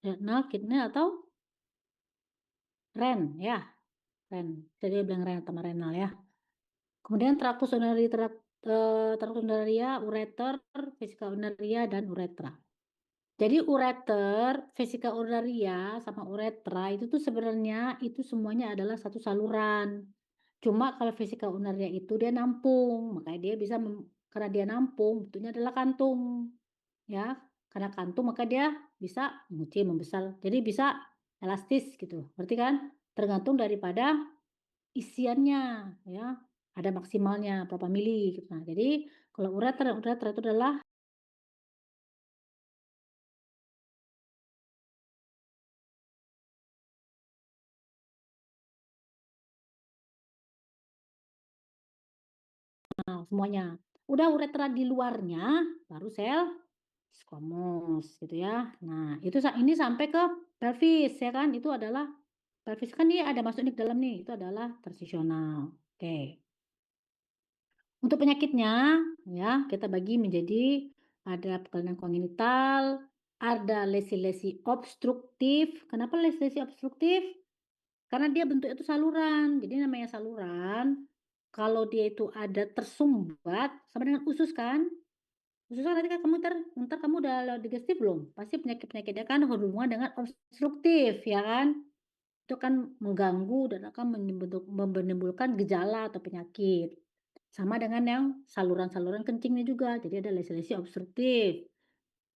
renal, kidney atau ya, ren. Jadi dia bilang sama renal ya. Kemudian traktus urinaria, ureter, vesika urinaria, dan uretra. Jadi ureter, vesika urinaria, sama uretra itu tuh sebenarnya itu semuanya adalah satu saluran. Cuma kalau vesika urinaria itu dia nampung, makanya dia bisa karena dia nampung, bentuknya adalah kantung, ya. Karena kantung maka dia bisa mengecil, membesar. Jadi bisa elastis gitu. Berarti kan tergantung daripada isiannya, ya. Ada maksimalnya berapa mili gitu. Nah, jadi kalau ureter itu adalah semuanya. Udah uretra di luarnya, baru sel squamous gitu ya. Nah, itu ini sampai ke pelvis ya kan, itu adalah pelvis kan dia ada masuk nih ke dalam nih, itu adalah transisional. Oke. Untuk penyakitnya ya, kita bagi menjadi ada kelainan kongenital, ada lesi-lesi obstruktif. Kenapa lesi-lesi obstruktif? Karena dia bentuknya itu saluran. Jadi namanya saluran, kalau dia itu ada tersumbat sama dengan usus kan? Usus kan nanti kan kamu entar kamu udah lewat digestif belum? Pasti penyakit-penyakitnya kan berhubungan dengan obstruktif ya kan? Itu kan mengganggu dan akan menimbulkan gejala atau penyakit. Sama dengan yang saluran-saluran kencingnya juga, jadi ada lesi-lesi obstruktif.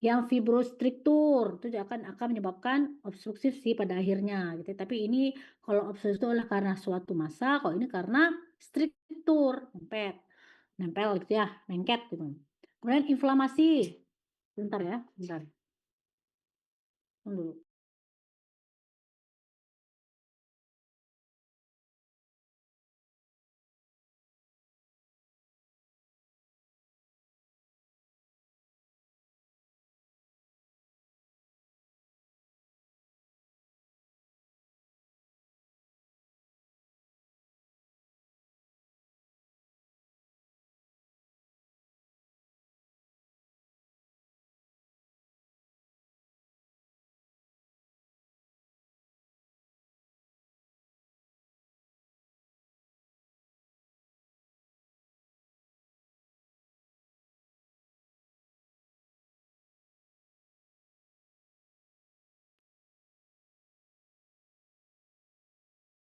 Yang fibrostruktur itu akan menyebabkan obstruksi sih pada akhirnya gitu. Tapi ini kalau obstruksi itu adalah karena suatu massa, kalau ini karena struktur, nempel gitu ya, lengket gitu. Kemudian inflamasi, bentar ya, bentar, tunggu dulu.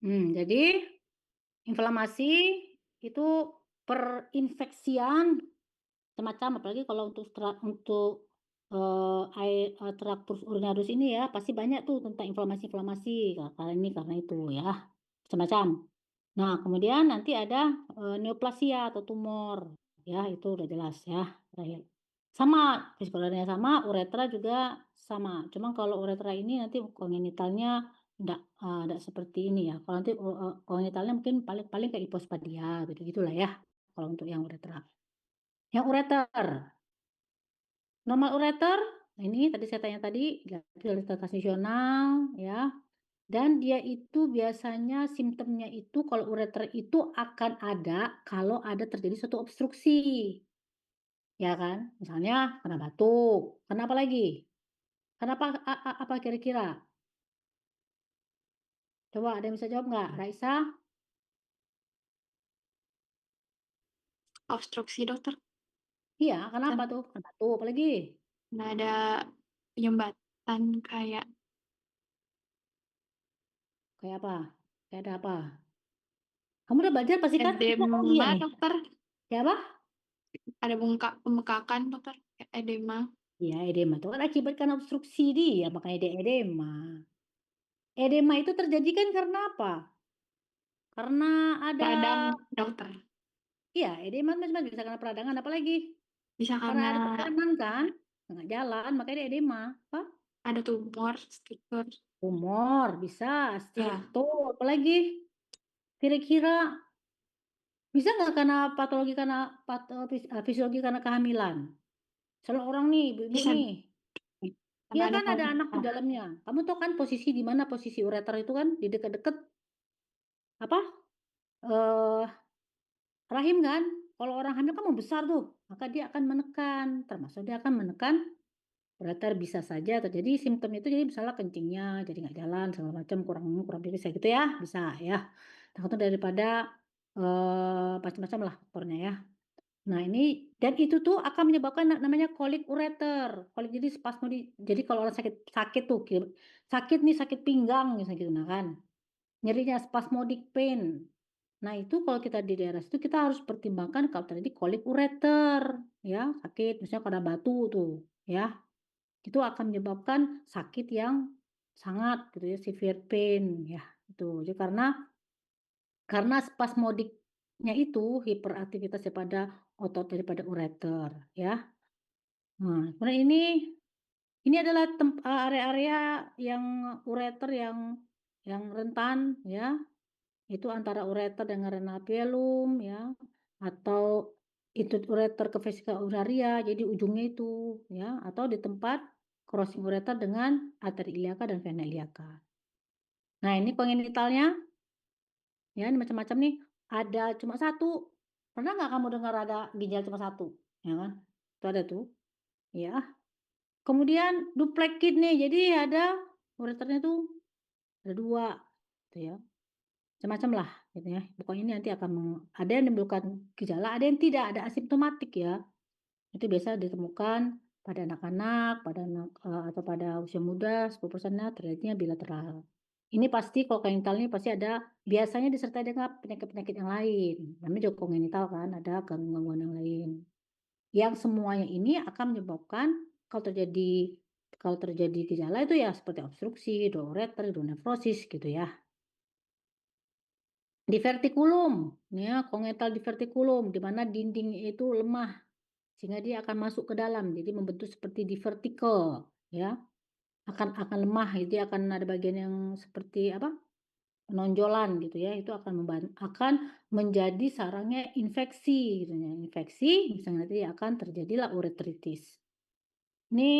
Jadi inflamasi itu perinfeksian semacam apalagi kalau untuk, traktus urinaris ini ya, pasti banyak tuh tentang inflamasi-inflamasi, karena ini, karena itu ya, macam-macam. Nah, kemudian nanti ada, neoplasia atau tumor, ya itu udah jelas ya, terakhir. Sama, psikologinya sama, uretra juga sama, cuma kalau uretra ini nanti kongenitalnya nggak seperti ini ya, kalau nanti, kongenitalnya mungkin paling paling kayak hipospadia gitu-gitulah ya, kalau untuk yang uretra. Yang ureter, normal ureter, nah ini tadi saya tanya tadi, diabetes transisional ya, dan dia itu biasanya simptomnya itu kalau ureter itu akan ada kalau ada terjadi suatu obstruksi, ya kan? Misalnya karena batuk, karena apa lagi? Kenapa apa kira-kira? Coba ada yang bisa jawab nggak? Raisa? Obstruksi dokter, Iya, kenapa kan tuh? Karena batuk, apalagi? nggak ada penyumbatan kayak Kayak apa? Kayak ada apa? Kamu udah belajar pasti kan? Kita edema kajian nih. dokter, Kayak apa? ada pembengkakan dokter, kayak edema, Iya, edema itu kan akibat karena obstruksi dia, makanya dia edema. Edema itu terjadi kan karena apa? Karena ada radang dokter, iya, edema macam-macam, bisa karena peradangan, apalagi? bisa Karena karena ada tekanan kan, nggak jalan, makanya dia edema. Apa? ada tumor, struktur, Tumor, bisa, ya struktur, apalagi? Kira-kira bisa nggak karena patologi karena fisiologi karena kehamilan? Misalnya orang nih, ibu-ibu bisa nih, karena iya ada kan ada anak di komunitas. dalamnya. Kamu tahu kan posisi di mana posisi ureter itu kan? Di dekat-dekat apa? Eee Rahim kan, kalau orang hamil kan membesar tuh, maka dia akan menekan, termasuk dia akan menekan ureter bisa saja terjadi simptom itu jadi misalnya kencingnya jadi nggak jalan segala macam, kurang kurang pipis kayak gitu ya, bisa ya. Tergantung daripada, macam-macam lah faktornya ya. Nah ini dan itu tuh akan menyebabkan namanya kolik ureter, kolik jadi jadi kalau orang sakit sakit tuh sakit nih, sakit pinggang misalnya gitu, nah kan, nyerinya spasmodic pain. Nah itu kalau kita di daerah situ kita harus pertimbangkan kalau terjadi kolik ureter, ya sakit misalnya karena batu tuh, ya. Itu akan menyebabkan sakit yang sangat gitu ya, severe pain ya, itu. Jadi karena spasmodiknya itu hiperaktivitas daripada otot daripada ureter ya. Nah, kemudian ini adalah area-area yang ureter yang rentan ya, itu antara ureter dengan renal velum ya, atau itu ureter ke vesika uraria, jadi ujungnya itu ya, atau di tempat crossing ureter dengan arteri iliaka dan vena iliaka. Nah, ini kongenitalnya ya, ini macam-macam nih, ada cuma satu. Pernah nggak kamu dengar ada ginjal cuma satu? Ya kan? Itu ada tuh, ya. Kemudian duplex kidney, jadi ada ureternya tuh ada 2 gitu ya, macam-macam lah gitu ya. Pokoknya ini nanti akan ada yang menimbulkan gejala, ada yang tidak, ada asimptomatik ya. Itu biasa ditemukan pada anak-anak, atau pada usia muda, 10%-nya terjadinya bilateral. Ini pasti kalau kongenital ini pasti ada biasanya disertai dengan penyakit-penyakit yang lain, namanya juga kongenital kan, ada gangguan-gangguan yang lain. Yang semuanya ini akan menyebabkan kalau terjadi gejala itu ya seperti obstruksi, ureter, hidronefrosis gitu ya. Divertikulum, ya kongenital divertikulum di mana dinding itu lemah sehingga dia akan masuk ke dalam, jadi membentuk seperti divertikel ya, akan lemah, jadi akan ada bagian yang seperti apa, penonjolan gitu ya, itu akan menjadi sarangnya infeksi gitu ya, infeksi misalnya nanti akan terjadilah uretritis. Ini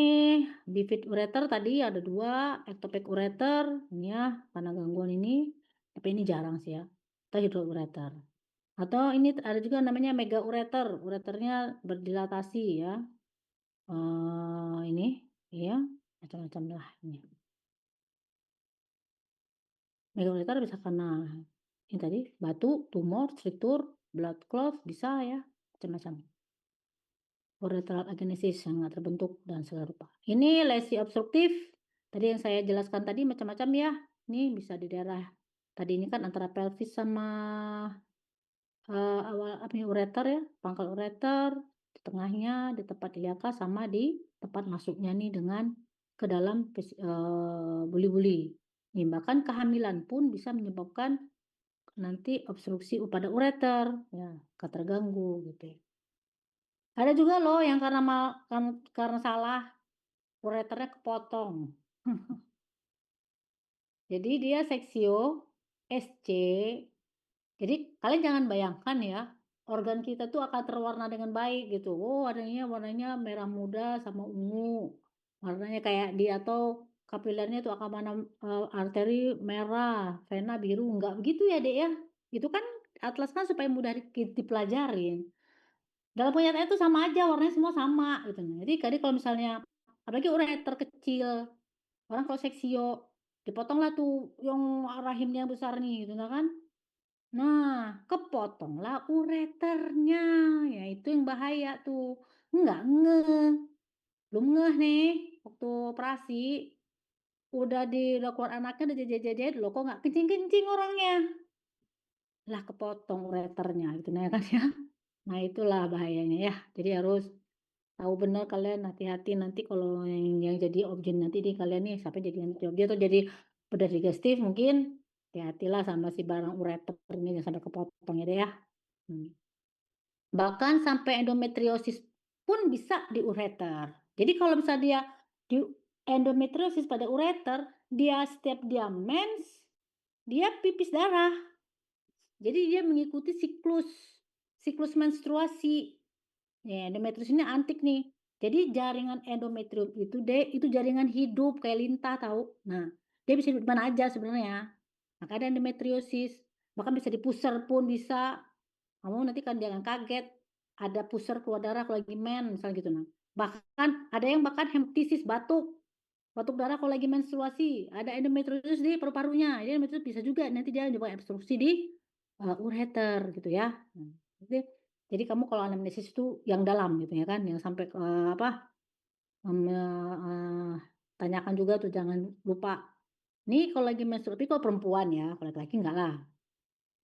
bifid ureter tadi ada 2 ectopic ureter, ini ya karena gangguan ini, tapi ini jarang sih ya, atau hidroureter. Atau ini ada juga namanya mega ureter, ureternya berdilatasi ya, ini ya, macam-macam lah ini. Mega ureter bisa karena ini tadi, batu, tumor, struktur, blood clot, bisa ya, macam-macam. Ureteral agenesis yang nggak terbentuk dan segala rupa. Ini lesi obstruktif, tadi yang saya jelaskan tadi macam-macam ya, ini bisa di daerah tadi ini kan antara pelvis sama, awal apa nih, ureter ya, pangkal ureter, di tengahnya, di tempat iliaka, sama di tempat masuknya nih dengan ke dalam buli-buli. Nih bahkan kehamilan pun bisa menyebabkan nanti obstruksi pada ureter, ya, terganggu gitu ya. Ada juga loh yang karena salah ureternya kepotong. Jadi dia seksio, SC. Jadi kalian jangan bayangkan ya, organ kita tuh akan terwarna dengan baik gitu. Oh, warnanya merah muda sama ungu. Warnanya kayak atau kapilernya tuh akan mana, arteri merah, vena biru, enggak begitu ya, Dek, ya. Itu kan atlas kan supaya mudah dipelajarin. Dalam kenyataan itu sama aja, warnanya semua sama gitu. Nah, jadi kalau misalnya apalagi ureter kecil, orang kalau seksio, dipotonglah tuh yang rahimnya besar nih gitu, nah kan. Nah, kepotonglah ureternya, ya itu yang bahaya tuh. Nggak ngeh, belum ngeh nih waktu operasi, udah keluar anaknya udah jejet-jejet, "Loh kok nggak kencing-kencing orangnya?" Lah kepotong ureternya gitu, nah ya kan ya. Nah itulah bahayanya ya. Jadi harus tahu benar kalian, hati-hati nanti kalau yang jadi objek nanti di kalian nih, siapa jadi yang jadi objek atau jadi bedah digestif mungkin, hati-hatilah sama si barang ureter ini jangan sampai kepotong ya deh ya. Hmm. Bahkan sampai endometriosis pun bisa di ureter. Jadi kalau misalnya dia di endometriosis pada ureter, dia setiap dia mens, dia pipis darah. Jadi dia mengikuti siklus menstruasi. Ya, endometriosis ini antik nih. Jadi jaringan endometrium itu jaringan hidup kayak lintah tahu. Nah, dia bisa hidup di mana aja sebenarnya. Maka ada endometriosis. Bahkan bisa di pusar pun bisa. Kamu nanti kan jangan kaget, ada pusar keluar darah kalau lagi mens, misalnya gitu, nah. Bahkan ada yang bahkan hemoptysis, batuk darah kalau lagi menstruasi, ada endometriosis di paru-parunya, jadi endometriosis bisa juga nanti dia menyebabkan obstruksi di, ureter gitu ya. Jadi kamu kalau anamnesis itu yang dalam gitu ya kan, yang sampai ke apa, tanyakan juga tuh jangan lupa. Nih kalau lagi tapi kalau perempuan ya, kalau laki-laki enggak lah.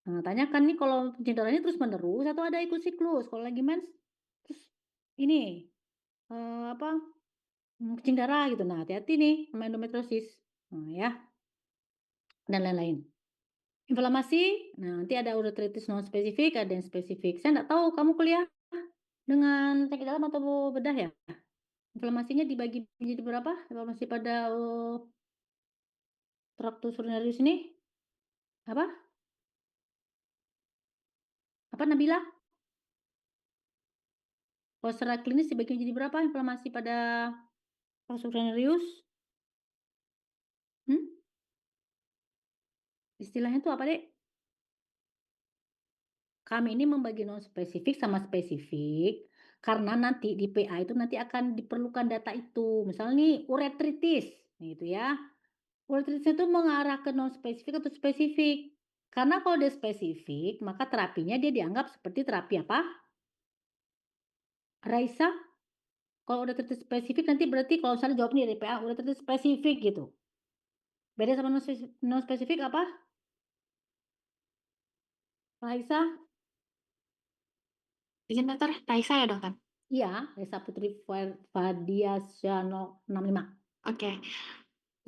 Tanyakan nih kalau pencinta darahnya terus-menerus atau ada ikut siklus, kalau lagi mens terus ini, apa, kencing darah gitu. Nah, hati-hati nih sama endometriosis, ya, dan lain-lain. Inflamasi, nah nanti ada uretritis non-spesifik, ada yang spesifik. Saya nggak tahu kamu kuliah dengan penyakit dalam atau bedah ya? Inflamasinya dibagi menjadi berapa? Inflamasi pada, traktus urinarius ini? Apa? Apa Nabila? Kalau secara klinis dibagi menjadi berapa inflamasi pada traktus urinarius? Hmm? Istilahnya tuh apa, Dek? Kami ini membagi non-spesifik sama spesifik, karena nanti di PA itu nanti akan diperlukan data itu. Misalnya nih uretritis, gitu ya. Uretritis itu mengarah ke non-spesifik atau spesifik. Karena kalau dia spesifik, maka terapinya dia dianggap seperti terapi apa? Raisa, kalau uretritis spesifik nanti berarti kalau misalnya jawab nih dari PA, uretritis spesifik gitu. Beda sama non-spesifik apa? Raisa? Izin dokter, Raisa ya dokter? Iya, Raisa Putri Fadiasyano 65. Oke.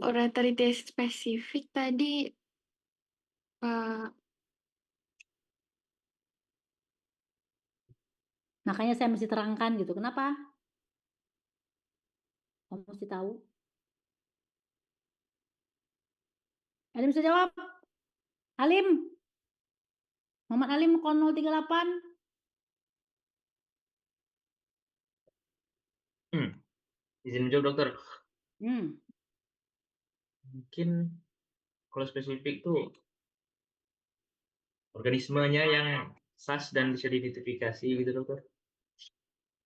Ureteritis spesifik tadi, eee, Makanya saya mesti terangkan gitu. Kenapa? Kamu mesti tahu. Ada yang bisa jawab? Halim, Muhammad Halim 038. Izin menjawab dokter. Hmm. Mungkin kalau spesifik tuh organismenya yang khas dan bisa diidentifikasi gitu dokter.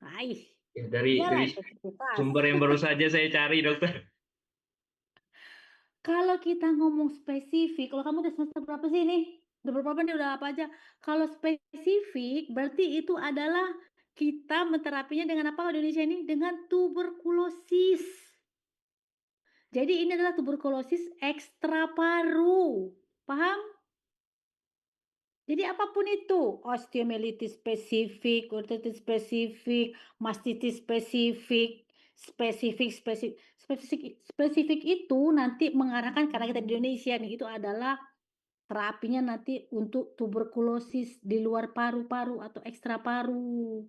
Raih, Ya, iyalah dari spesifitas. sumber yang baru saja saya cari dokter. Kalau kita ngomong spesifik, kalau kamu udah semester berapa sih nih? Udah berapa nih, udah apa aja? Kalau spesifik berarti itu adalah kita menterapinya dengan apa di Indonesia ini? Dengan tuberkulosis. Jadi ini adalah tuberkulosis ekstra paru. Paham? Jadi apapun itu, osteomyelitis spesifik, osteoartritis spesifik, mastitis spesifik, spesifik itu nanti mengarahkan karena kita di Indonesia nih, itu adalah terapinya nanti untuk tuberkulosis di luar paru-paru atau ekstra paru,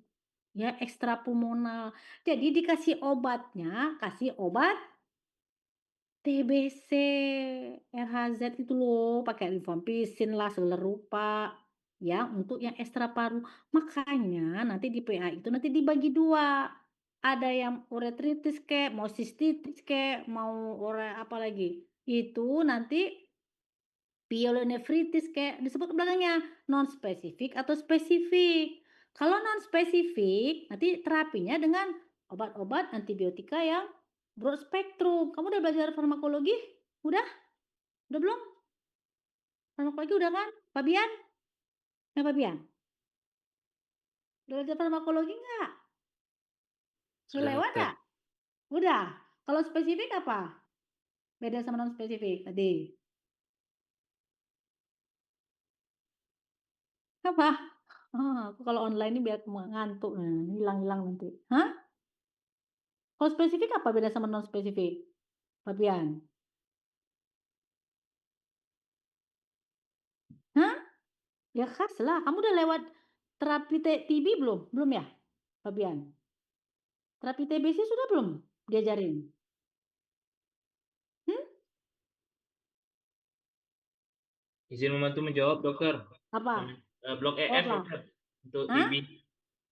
ya, ekstrapulmonal. Jadi dikasih obatnya, kasih obat TBC, RHZ itu loh, pakai rifampicin lah segala rupa, ya, untuk yang ekstra paru. Makanya nanti di PA itu nanti dibagi 2, ada yang uretritis kek, mau sistitis kek, mau apa lagi, itu nanti pielonefritis kayak disebut belakangnya, non-spesifik atau spesifik. Kalau non-spesifik, nanti terapinya dengan obat-obat antibiotika yang broad spektrum. Kamu udah belajar farmakologi? Udah? Udah belum? Farmakologi udah kan? Fabian? Fabian? Udah belajar farmakologi nggak? Udah Sudah lewat dokter. nggak? Udah. Kalau spesifik apa? Beda sama non-spesifik tadi. Apa? Aku kalau online ini biar ngantuk, hilang-hilang nanti. Hah? Kalau spesifik apa beda sama non spesifik? Fabian? Hah? Ya khas lah, kamu udah lewat terapi TB belum? Belum ya, Fabian? Terapi TBC sudah belum diajarin? Hmm? Izin membantu menjawab dokter. Apa? Blok EF Jawablah. dokter untuk Hah? TB.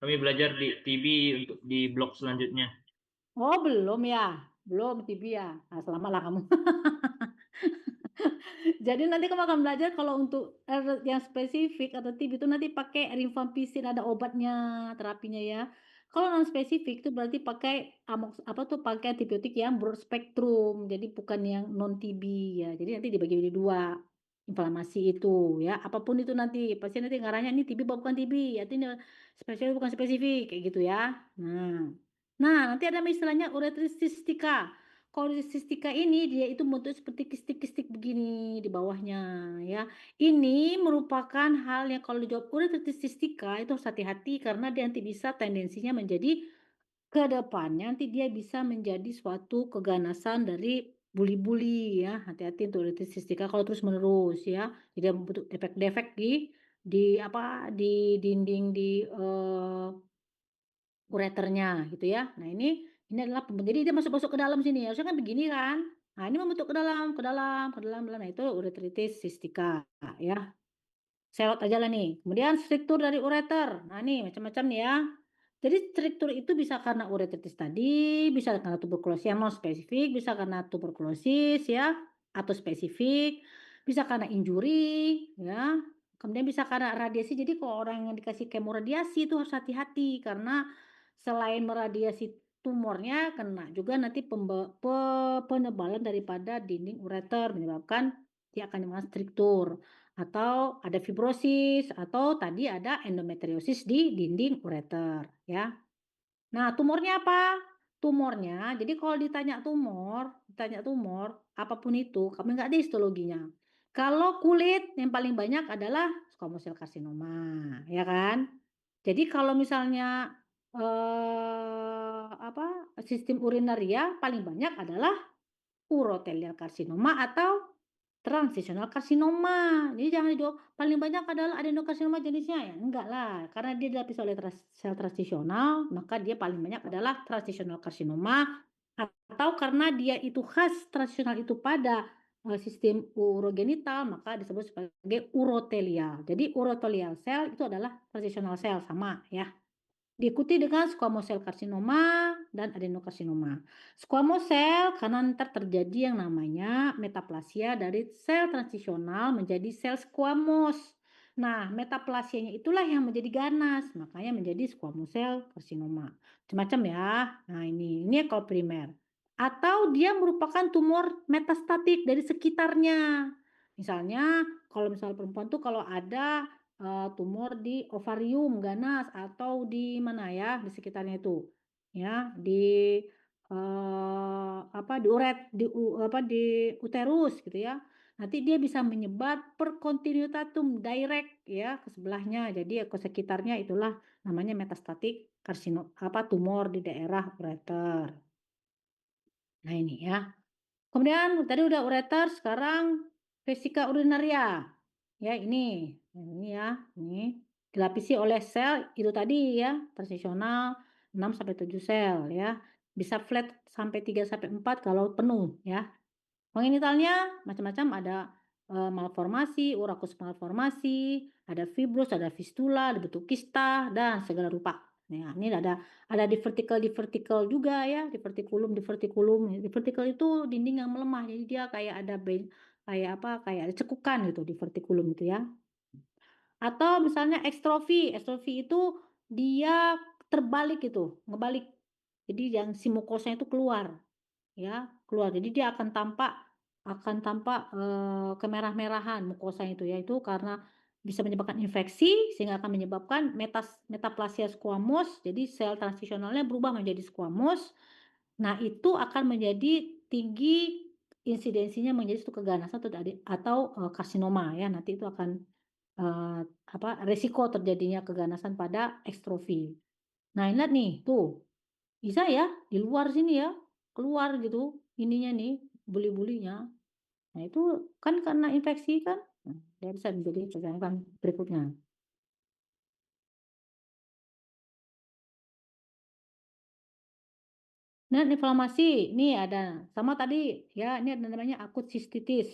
Kami belajar di TB untuk di blok selanjutnya. Oh belum ya? Belum TB ya? Nah, selamatlah kamu. Jadi nanti kamu akan belajar kalau untuk yang spesifik atau TB itu nanti pakai rifampicin, ada obatnya, terapinya ya. Kalau non spesifik itu berarti pakai pakai antibiotik yang broad spektrum, jadi bukan yang non TB ya. Jadi nanti dibagi jadi 2, inflamasi itu ya, apapun itu nanti, pasien nanti ngaranya ini TB apa bukan TB, artinya spesifik bukan spesifik, kayak gitu ya. Nah, nanti ada istilahnya uretritis cystica. Kalau uretritis cystica ini dia itu bentuk seperti kistik-kistik begini di bawahnya ya. Ini merupakan hal yang kalau dijawab uretritis cystica itu harus hati-hati karena dia nanti bisa tendensinya menjadi ke depannya nanti dia bisa menjadi suatu keganasan dari buli-buli ya. Hati-hati untuk uretritis cystica kalau terus-menerus ya. Jadi dia membentuk defek-defek di dinding ureternya gitu ya. Nah ini adalah jadi dia masuk-masuk ke dalam sini, harusnya kan begini kan. Nah ini membentuk ke dalam ke dalam ke dalam, nah itu uretritis cystica ya. Sewot aja lah nih. Kemudian struktur dari ureter. Nah, nih macam-macam nih ya. Jadi struktur itu bisa karena uretritis tadi, bisa karena tuberkulosis yang non spesifik, bisa karena tuberkulosis ya, atau spesifik, bisa karena injury ya. Kemudian bisa karena radiasi. Jadi kalau orang yang dikasih kemoradiasi itu harus hati-hati karena selain meradiasi tumornya, kena juga nanti penebalan daripada dinding ureter menyebabkan dia akan menyebabkan struktur. Atau ada fibrosis, atau tadi ada endometriosis di dinding ureter, ya. Nah, tumornya apa? Tumornya, jadi kalau ditanya tumor, apapun itu, kami nggak ada histologinya. Kalau kulit, yang paling banyak adalah squamous cell carcinoma, ya kan? Jadi kalau misalnya, sistem urinaria paling banyak adalah urothelial carcinoma atau transitional carcinoma. Jadi jangan dijawab paling banyak adalah adenokarsinoma jenisnya, ya enggak lah, karena dia dilapisi oleh sel transisional, maka dia paling banyak adalah transitional carcinoma atau karena dia itu khas transisional itu pada, sistem urogenital, maka disebut sebagai urothelial. Jadi urothelial cell itu adalah transitional cell, sama ya. Diikuti dengan squamous cell carcinoma dan adenokarsinoma. Squamous cell karena ntar terjadi yang namanya metaplasia dari sel transisional menjadi sel squamous. Nah, metaplasianya itulah yang menjadi ganas, makanya menjadi squamous cell carcinoma. Macam-macam ya. Nah, ini kalau primer. Atau dia merupakan tumor metastatik dari sekitarnya. Misalnya, kalau misalnya perempuan tuh kalau ada tumor di ovarium ganas atau di mana ya, di sekitarnya itu, ya, di uterus gitu ya. Nanti dia bisa menyebar per continuitatum direct ya ke sebelahnya. Jadi ya ke sekitarnya itulah namanya metastatik tumor di daerah ureter. Nah ini ya. Kemudian tadi udah ureter, sekarang vesika urinaria. Ya ini ya, ini dilapisi oleh sel itu tadi ya, transisional 6 sampai 7 sel ya. Bisa flat sampai 3 sampai 4 kalau penuh ya. Kongenitalnya macam-macam ada, malformasi, urakus malformasi, ada fibrus, ada fistula, ada bentuk kista, dan segala rupa. Nah, ini ada di vertikal juga ya, di vertikulum. Di vertikal itu dinding yang melemah, jadi dia kayak ada kayak ada cekukan gitu di vertikulum itu ya. Atau misalnya ekstrofi, ekstrofi itu dia terbalik gitu, ngebalik. Jadi yang si mukosanya itu keluar. Ya, keluar. Jadi dia akan tampak, kemerah-merahan mukosa itu ya, itu karena bisa menyebabkan infeksi sehingga akan menyebabkan metaplasia squamous, jadi sel transisionalnya berubah menjadi squamous. Nah, itu akan menjadi tinggi insidensinya menjadi suatu keganasan atau karsinoma ya, nanti itu akan, resiko terjadinya keganasan pada ekstrofi. Nah, lihat nih, tuh. Bisa ya, di luar sini ya, keluar gitu ininya nih, buli-bulinya. Nah itu kan karena infeksi kan, dia bisa menjadi keganasan berikutnya. Dan inflamasi, ini ada sama tadi ya, ini ada namanya akut sistitis.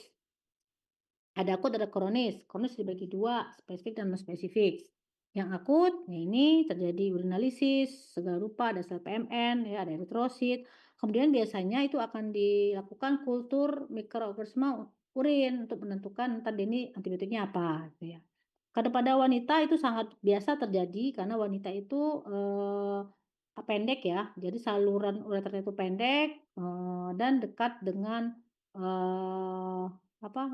Ada akut, ada kronis. Kronis dibagi 2, spesifik dan non spesifik. Yang akut, ya ini terjadi urinalisis, segala rupa, ada sel PMN, ya, ada eritrosit. Kemudian biasanya itu akan dilakukan kultur mikroorganisme urin untuk menentukan ntar ini antibiotiknya apa, gitu ya. Pada wanita itu sangat biasa terjadi karena wanita itu pendek ya. Jadi saluran ureternya itu pendek dan dekat dengan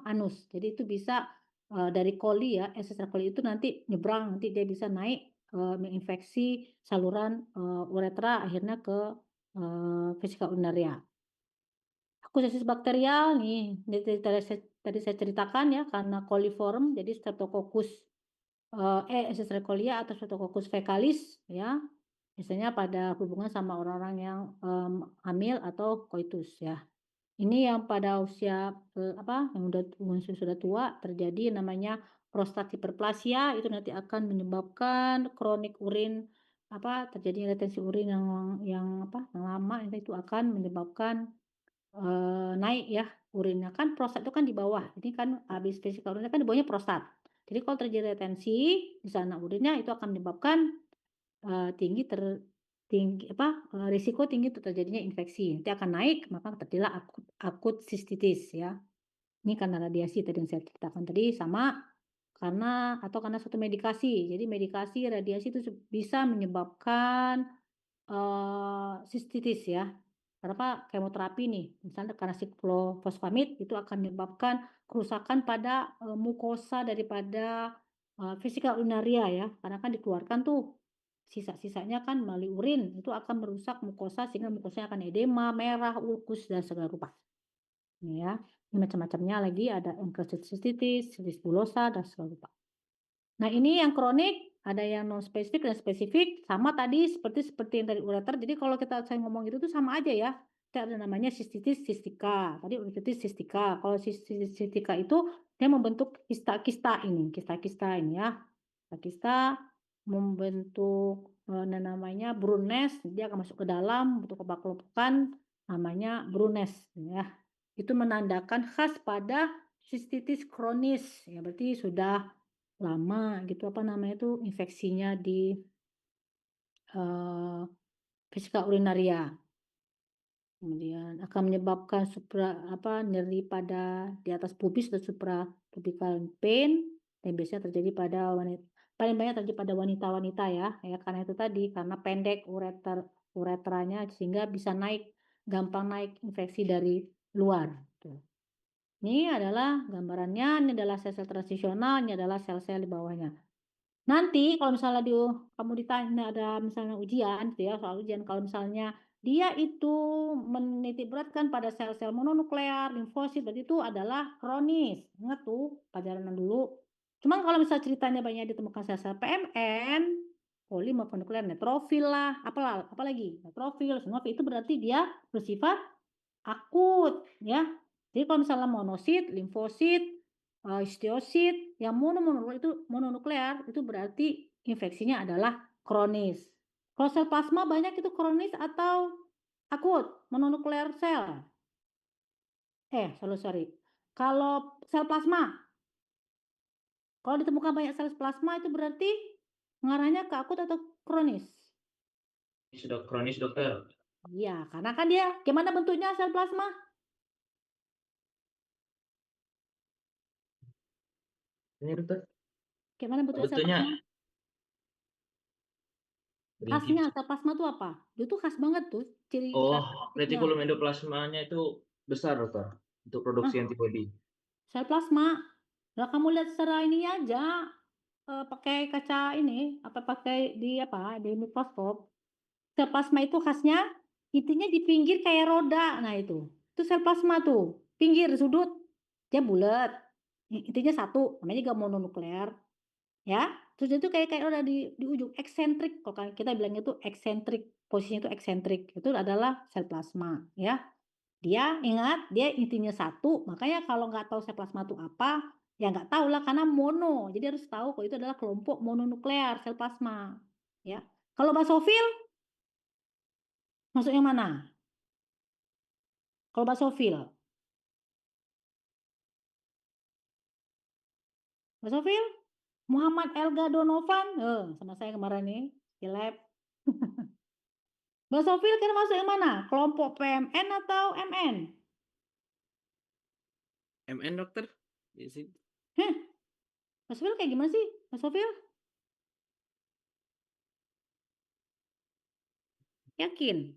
anus. Jadi itu bisa dari coli ya, Escherichia coli itu nanti nyebrang, nanti dia bisa naik menginfeksi saluran uretra akhirnya ke vesika urinaria. Akusasis bakterial nih, tadi saya ceritakan ya, karena coliform, jadi Streptococcus Escherichia coli atau Streptococcus faecalis ya, biasanya pada hubungan sama orang-orang yang hamil atau koitus ya. Ini yang pada usia yang sudah tua terjadi namanya prostat hiperplasia, itu nanti akan menyebabkan kronik urin terjadinya retensi urin yang lama, itu akan menyebabkan naik ya urinnya. Kan prostat itu kan di bawah, ini kan habis vesika urinnya kan di bawahnya prostat. Jadi kalau terjadi retensi di sana urinnya, itu akan menyebabkan risiko tinggi untuk terjadinya infeksi. Nanti akan naik, maka terjadilah akut sistitis ya. Ini karena radiasi tadi yang saya ceritakan tadi, sama karena suatu medikasi. Jadi medikasi radiasi itu bisa menyebabkan sistitis ya. Kenapa kemoterapi nih, misalnya karena siklofosfamid itu akan menyebabkan kerusakan pada mukosa daripada vesika urinaria ya, karena kan dikeluarkan tuh sisa-sisanya kan melalui urin, itu akan merusak mukosa sehingga mukosanya akan edema, merah, ulkus dan segala rupa. Ini ya, ini macam-macamnya lagi ada enkerocystis, cystitis bulosa dan segala rupa. Nah, ini yang kronik, ada yang non spesifik dan spesifik, sama tadi seperti yang tadi ureter. Jadi kalau saya ngomong gitu tuh sama aja ya. Kita ada namanya sistitis cystica. Tadi uretritis cystica. Kalau sistitis cystica itu dia membentuk kista-kista ini ya. Kista membentuk namanya Brunes, dia akan masuk ke dalam bentuk kelompok-kelompokan namanya Brunes ya. Itu menandakan khas pada sistitis kronis ya, berarti sudah lama gitu itu infeksinya di vesika urinaria. Kemudian akan menyebabkan nyeri pada di atas pubis atau suprapubical pain, dan biasanya terjadi pada wanita, paling banyak terjadi pada wanita-wanita ya, karena itu tadi, karena pendek uretranya sehingga bisa gampang naik infeksi dari luar. Tuh. Ini adalah gambarannya, ini adalah sel-sel transisional, ini adalah sel-sel di bawahnya. Nanti kalau misalnya kamu ditanya ada misalnya ujian gitu ya, soal ujian, kalau misalnya dia itu menitik beratkan pada sel-sel mononuklear, limfosit, berarti itu adalah kronis. Ingat tuh pelajaran dulu. Cuman kalau misalnya ceritanya banyak ditemukan sel-sel PMN, polimonuklear neutrofil lah, apalagi neutrofil, sinovil, itu berarti dia bersifat akut ya. Jadi kalau misalnya monosit, limfosit, histiosit yang mononuklear itu berarti infeksinya adalah kronis. Kalau sel plasma banyak itu kronis atau akut mononuklear sel. Sorry. Kalau sel plasma, kalau ditemukan banyak sel plasma itu berarti mengarahnya ke akut atau kronis? Sudah kronis, dokter. Iya, karena kan dia gimana bentuknya sel plasma? Ini dokter. Gimana bentuknya sel Bentuknya plasma? Khasnya sel plasma itu apa? Itu khas banget tuh ciri karakteristiknya. Retikulum endoplasmanya itu besar, dokter, untuk produksi antibodi. Sel plasma. Nah, kamu lihat secara ini aja, pakai kaca ini, pakai di mikroskop. Sel plasma itu khasnya intinya di pinggir kayak roda. Nah, itu sel plasma tuh, pinggir sudut dia bulat. Intinya satu, namanya juga mononuklear. Ya, terus itu kayak roda di ujung eksentrik. Kalau kita bilangnya itu eksentrik, posisinya itu eksentrik. Itu adalah sel plasma, ya. Dia ingat, dia intinya satu, makanya kalau nggak tahu sel plasma itu apa, ya nggak tahu lah karena mono. Jadi harus tahu kalau itu adalah kelompok mononuklear sel plasma. Ya. Kalau basofil, masuk yang mana? Kalau basofil, Muhammad Elga Donovan, sama saya kemarin nih di lab. Basofil kira masuk yang mana? Kelompok PMN atau MN? MN, dokter. Basofil kayak gimana sih? Basofil? Yakin?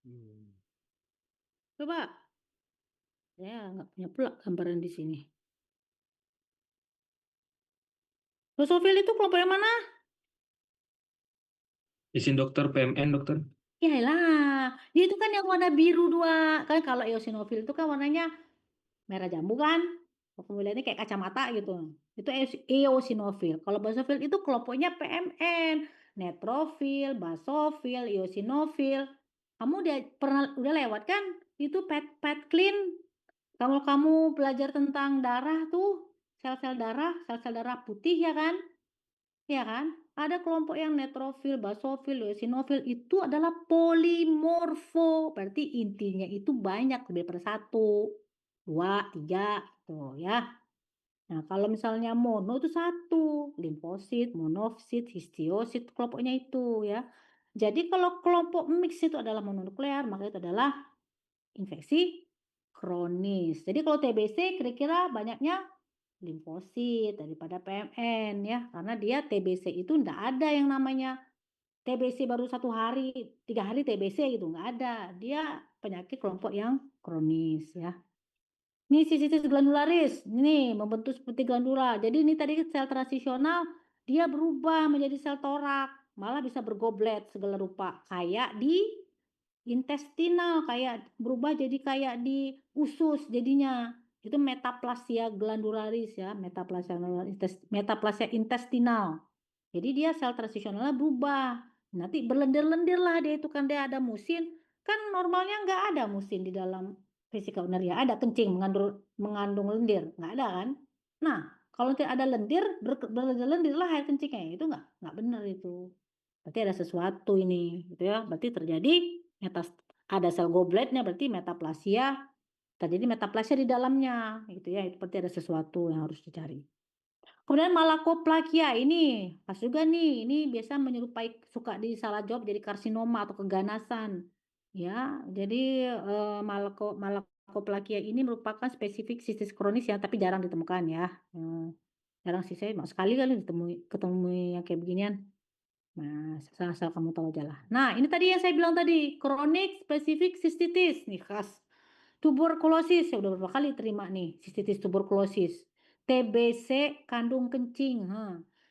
Hmm. Coba. Saya nggak punya pula gambaran di sini. Drosofil itu kelompok yang mana? Izin dokter, PMN dokter. Yaelah, dia itu kan yang warna biru 2. Kan kalau eosinofil itu kan warnanya merah jambu kan? Kamu lihatnya kayak kacamata gitu. Itu eosinofil. Kalau basofil itu kelompoknya PMN, neutrofil, basofil, eosinofil. Kamu udah lewat kan? Itu pet clean. Kalau kamu belajar tentang darah tuh, sel-sel darah putih ya kan? Ya kan? Ada kelompok yang neutrofil, basofil, eosinofil itu adalah polimorfo. Berarti intinya itu banyak lebih dari 1, 2, 3 gitu ya. Nah, kalau misalnya mono itu 1, limfosit, monosit, histiosit kelompoknya itu ya. Jadi kalau kelompok mix itu adalah mononuklear, maka itu adalah infeksi kronis. Jadi kalau TBC kira-kira banyaknya limfosit daripada PMN ya, karena dia TBC itu enggak ada yang namanya TBC baru 1 hari, 3 hari TBC gitu, enggak ada. Dia penyakit kelompok yang kronis ya. Ini sistitis glandularis, ini membentuk seperti glandula. Jadi ini tadi sel transisional, dia berubah menjadi sel torak, malah bisa bergoblet segala rupa, kayak di intestinal, kayak berubah jadi kayak di usus jadinya. Itu metaplasia glandularis ya, metaplasia intestinal. Jadi dia sel transisionalnya berubah. Nanti berlendir-lendir lah dia itu kan dia ada musin. Kan normalnya nggak ada musin di dalam vesicaureria. Ada kencing mengandung lendir, nggak ada kan? Nah, kalau tidak ada lendir, berlendir-lendir lah air kencingnya. Itu nggak benar itu. Berarti ada sesuatu ini, gitu ya. Berarti terjadi ada sel gobletnya, berarti metaplasia. Terjadi metaplasia di dalamnya, gitu ya. Itu berarti ada sesuatu yang harus dicari. Kemudian malakoplakia ini pas juga nih, ini biasa menyerupai suka disalah jawab jadi karsinoma atau keganasan. Ya, jadi malakoplakia ini merupakan spesifik sistis kronis yang tapi jarang ditemukan ya. Jarang sih saya sekali kali ketemu yang kayak beginian. Nah, asal kamu tahu aja lah. Nah, ini tadi yang saya bilang tadi, chronic specific cystitis nih khas. Tuberkulosis, saya udah berapa kali terima nih, sistitis tuberkulosis. TBC kandung kencing.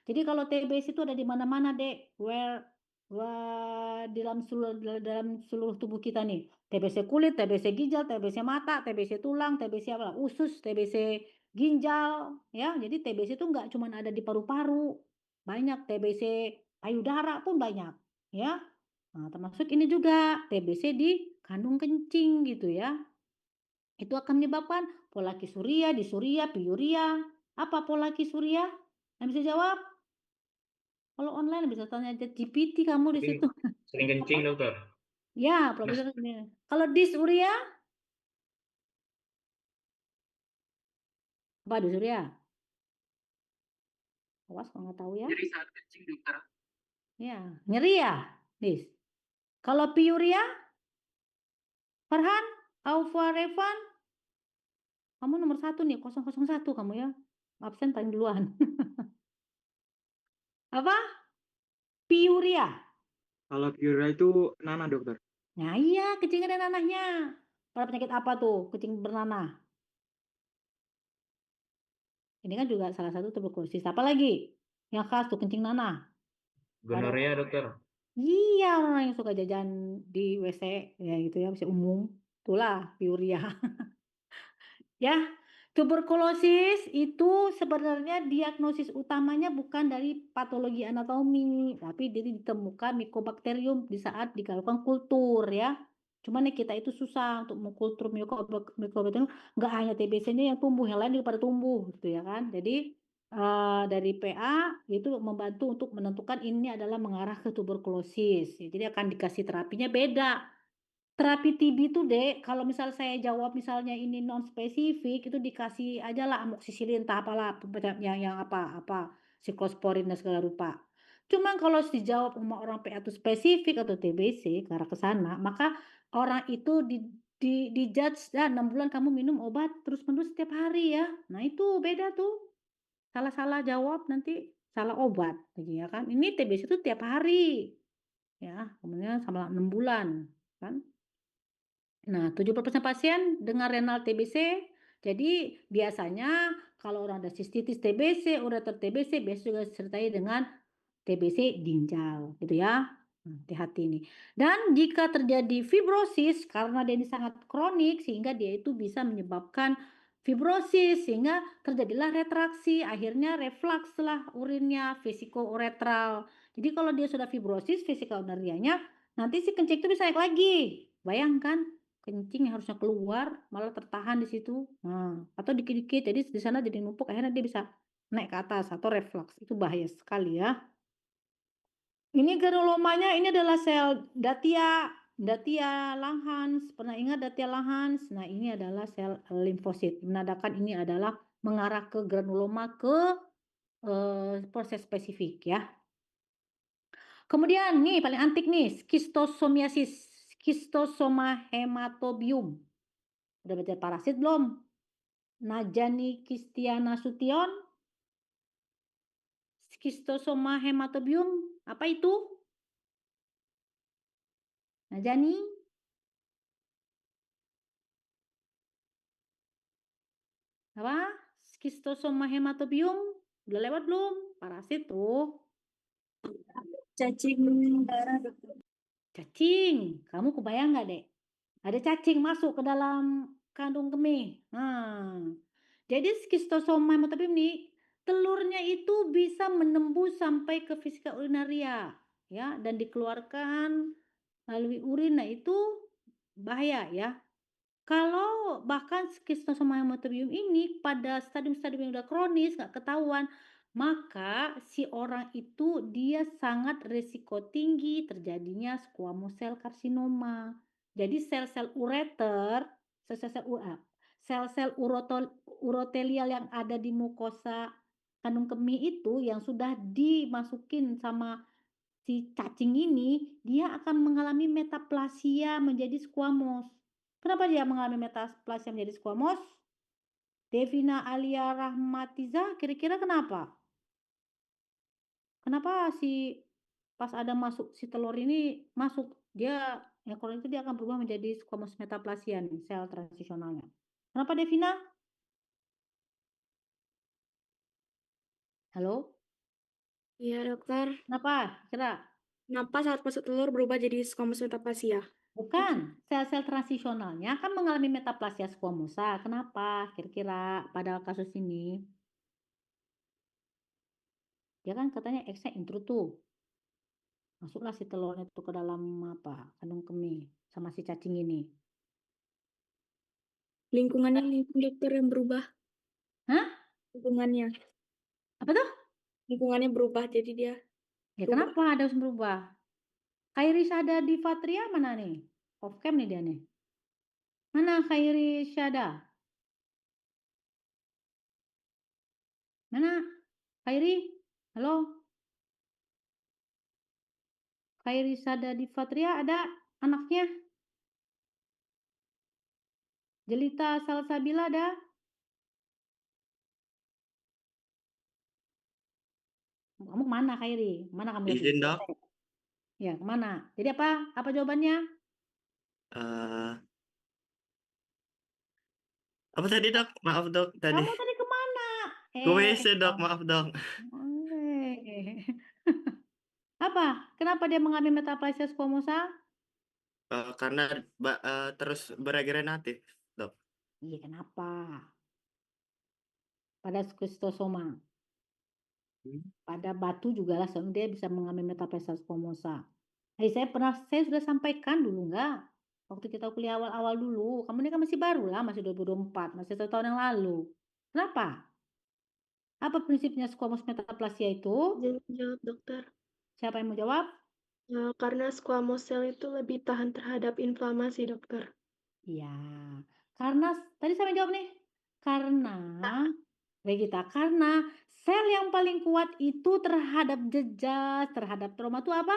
Jadi kalau TBC itu ada di mana-mana, Dek. Dalam seluruh tubuh kita nih. TBC kulit, TBC ginjal, TBC mata, TBC tulang, TBC apa? Usus, TBC ginjal, ya. Jadi TBC itu nggak cuma ada di paru-paru. Banyak TBC payudara pun banyak, ya. Nah, termasuk ini juga TBC di kandung kencing gitu ya. Itu akan menyebabkan polakisuria, disuria, piuria. Apa polakisuria? Yang bisa jawab? Kalau online bisa tanya GPT kamu di situ. Sering kencing dokter. Ya, polakisuria. Kalau disuria? Apa disuria? Awas kalau nggak tahu ya. Jadi saat kencing dokter. Ya, nyeri ya, Dis. Kalau piuria? Farhan? Aufa Revan? Kamu nomor 1 nih, 001 kamu ya. Absen paling duluan. Apa? Piuria. Kalau piuria itu nanah dokter. Nah iya, kencing ada nanahnya. Pada penyakit apa tuh kencing bernanah? Ini kan juga salah satu tuberkulosis. Apa lagi? Yang khas tuh kencing nanah. Gonorea dokter. Iya, orang yang suka jajan di WC ya gitu ya, WC umum. Itulah piuria. Ya, tuberkulosis itu sebenarnya diagnosis utamanya bukan dari patologi anatomi, tapi jadi ditemukan Mycobacterium di saat dilakukan kultur ya. Cuman nih kita itu susah untuk mengkultur Mycobacterium, nggak hanya TBC-nya yang tumbuh, yang lain juga pada tumbuh gitu ya kan. Jadi dari PA itu membantu untuk menentukan ini adalah mengarah ke tuberkulosis. Jadi akan dikasih terapinya beda. Terapi TB itu Dek, kalau misal saya jawab misalnya ini non spesifik itu dikasih aja lah amoksisilin entah apalah yang apa siklosporin dan segala rupa. Cuman kalau dijawab sama orang PA itu spesifik atau TBC ke arah ke sana, maka orang itu di judge 6 bulan kamu minum obat terus-menerus setiap hari ya. Nah, itu beda tuh. Salah-salah jawab nanti salah obat, ya kan. Ini TBC itu tiap hari. ya, kemudian selama 6 bulan, kan. Nah, 70% pasien dengan renal TBC, jadi biasanya kalau orang ada sistitis TBC, ureter TBC, biasanya juga disertai dengan TBC ginjal, gitu ya. Hati-hati nih. Dan jika terjadi fibrosis, karena dia ini sangat kronik, sehingga dia itu bisa menyebabkan fibrosis, sehingga terjadilah retraksi, akhirnya reflux lah urinnya, vesiko-uretral. Jadi kalau dia sudah fibrosis, vesika-urinarianya, nanti si kencing itu bisa naik lagi. Bayangkan, kencing yang harusnya keluar, malah tertahan di situ. Nah, atau dikit-dikit, jadi di sana jadi numpuk, akhirnya dia bisa naik ke atas atau reflux. Itu bahaya sekali ya. Ini granulomanya ini adalah sel Datia Langhans. Pernah ingat Datia Langhans? Nah, ini adalah sel limfosit. Menandakan ini adalah mengarah ke granuloma ke proses spesifik ya. Kemudian nih paling antik nih, skistosomiasis, skistosoma hematobium. Udah baca parasit belum? Najani Kistiana Sution. Skistosoma hematobium, apa itu? Najani? Apa? Skistosoma hematobium? Udah lewat belum? Parasit tuh. Cacing darah, dokter. Cacing. Kamu kebayang nggak, Dek? Ada cacing masuk ke dalam kandung kemih. Nah, jadi skistosoma hematobium nih, telurnya itu bisa menembus sampai ke vesika urinaria, ya, dan dikeluarkan melalui urin. Nah, itu bahaya ya. Kalau bahkan skistosoma hematobium ini pada stadium-stadium yang udah kronis nggak ketahuan, maka si orang itu dia sangat resiko tinggi terjadinya squamous cell carcinoma. Jadi sel-sel ureter, sel-sel urotelial yang ada di mukosa kandung kemih itu yang sudah dimasukin sama si cacing ini, dia akan mengalami metaplasia menjadi squamous. Kenapa dia mengalami metaplasia menjadi squamous? Devina Alia Rahmatiza, kira-kira kenapa? Kenapa si pas ada masuk si telur ini masuk, dia ya kalau itu dia akan berubah menjadi squamous metaplasia nih, sel transisionalnya. Kenapa Devina? Halo? Iya, dokter. Kenapa? Kira? Kenapa saat masuk telur berubah jadi squamous metaplasia? Bukan, sel-sel transisionalnya kan mengalami metaplasia squamosa. Kenapa? Kira-kira pada kasus ini. Dia kan katanya X-nya intro tuh. Masuklah si telurnya tuh ke dalam apa? Kandung kemih sama si cacing ini. Lingkungannya dokter yang berubah. Hah? Lingkungannya. Apa tuh? Lingkungannya berubah jadi dia Ya berubah. kenapa ada harus berubah? Khairyshada Divatria mana nih? Off cam nih dia nih. Mana Khairyshada? Mana? Khairi? Halo? Khairyshada Divatria ada anaknya? Jelita Salsabila ada? Kamu kemana Khairi? Mana kamu lagi? Izin dok. Ya kemana? Jadi apa? Apa jawabannya? Apa tadi dok? Maaf dok tadi. Kamu tadi kemana? Ke WC dok, Kamu. maaf dok. Apa? Kenapa dia mengalami metaplasia squamosa? Karena terus beregeneratif dok. Iya, kenapa? Pada skistosoma. Pada batu juga lah, dia bisa mengalami metaplasia squamosa. Saya sudah sampaikan dulu enggak? Waktu kita kuliah awal-awal dulu. Kamu ini kan masih baru lah, masih 2024, masih 1 tahun yang lalu. Kenapa? Apa prinsipnya squamous metaplasia itu? Jawab dokter. Siapa yang mau jawab? Karena squamous cell itu lebih tahan terhadap inflamasi, dokter. Iya, karena tadi saya jawab nih. Karena Regita, karena sel yang paling kuat itu terhadap jejas, terhadap trauma itu apa?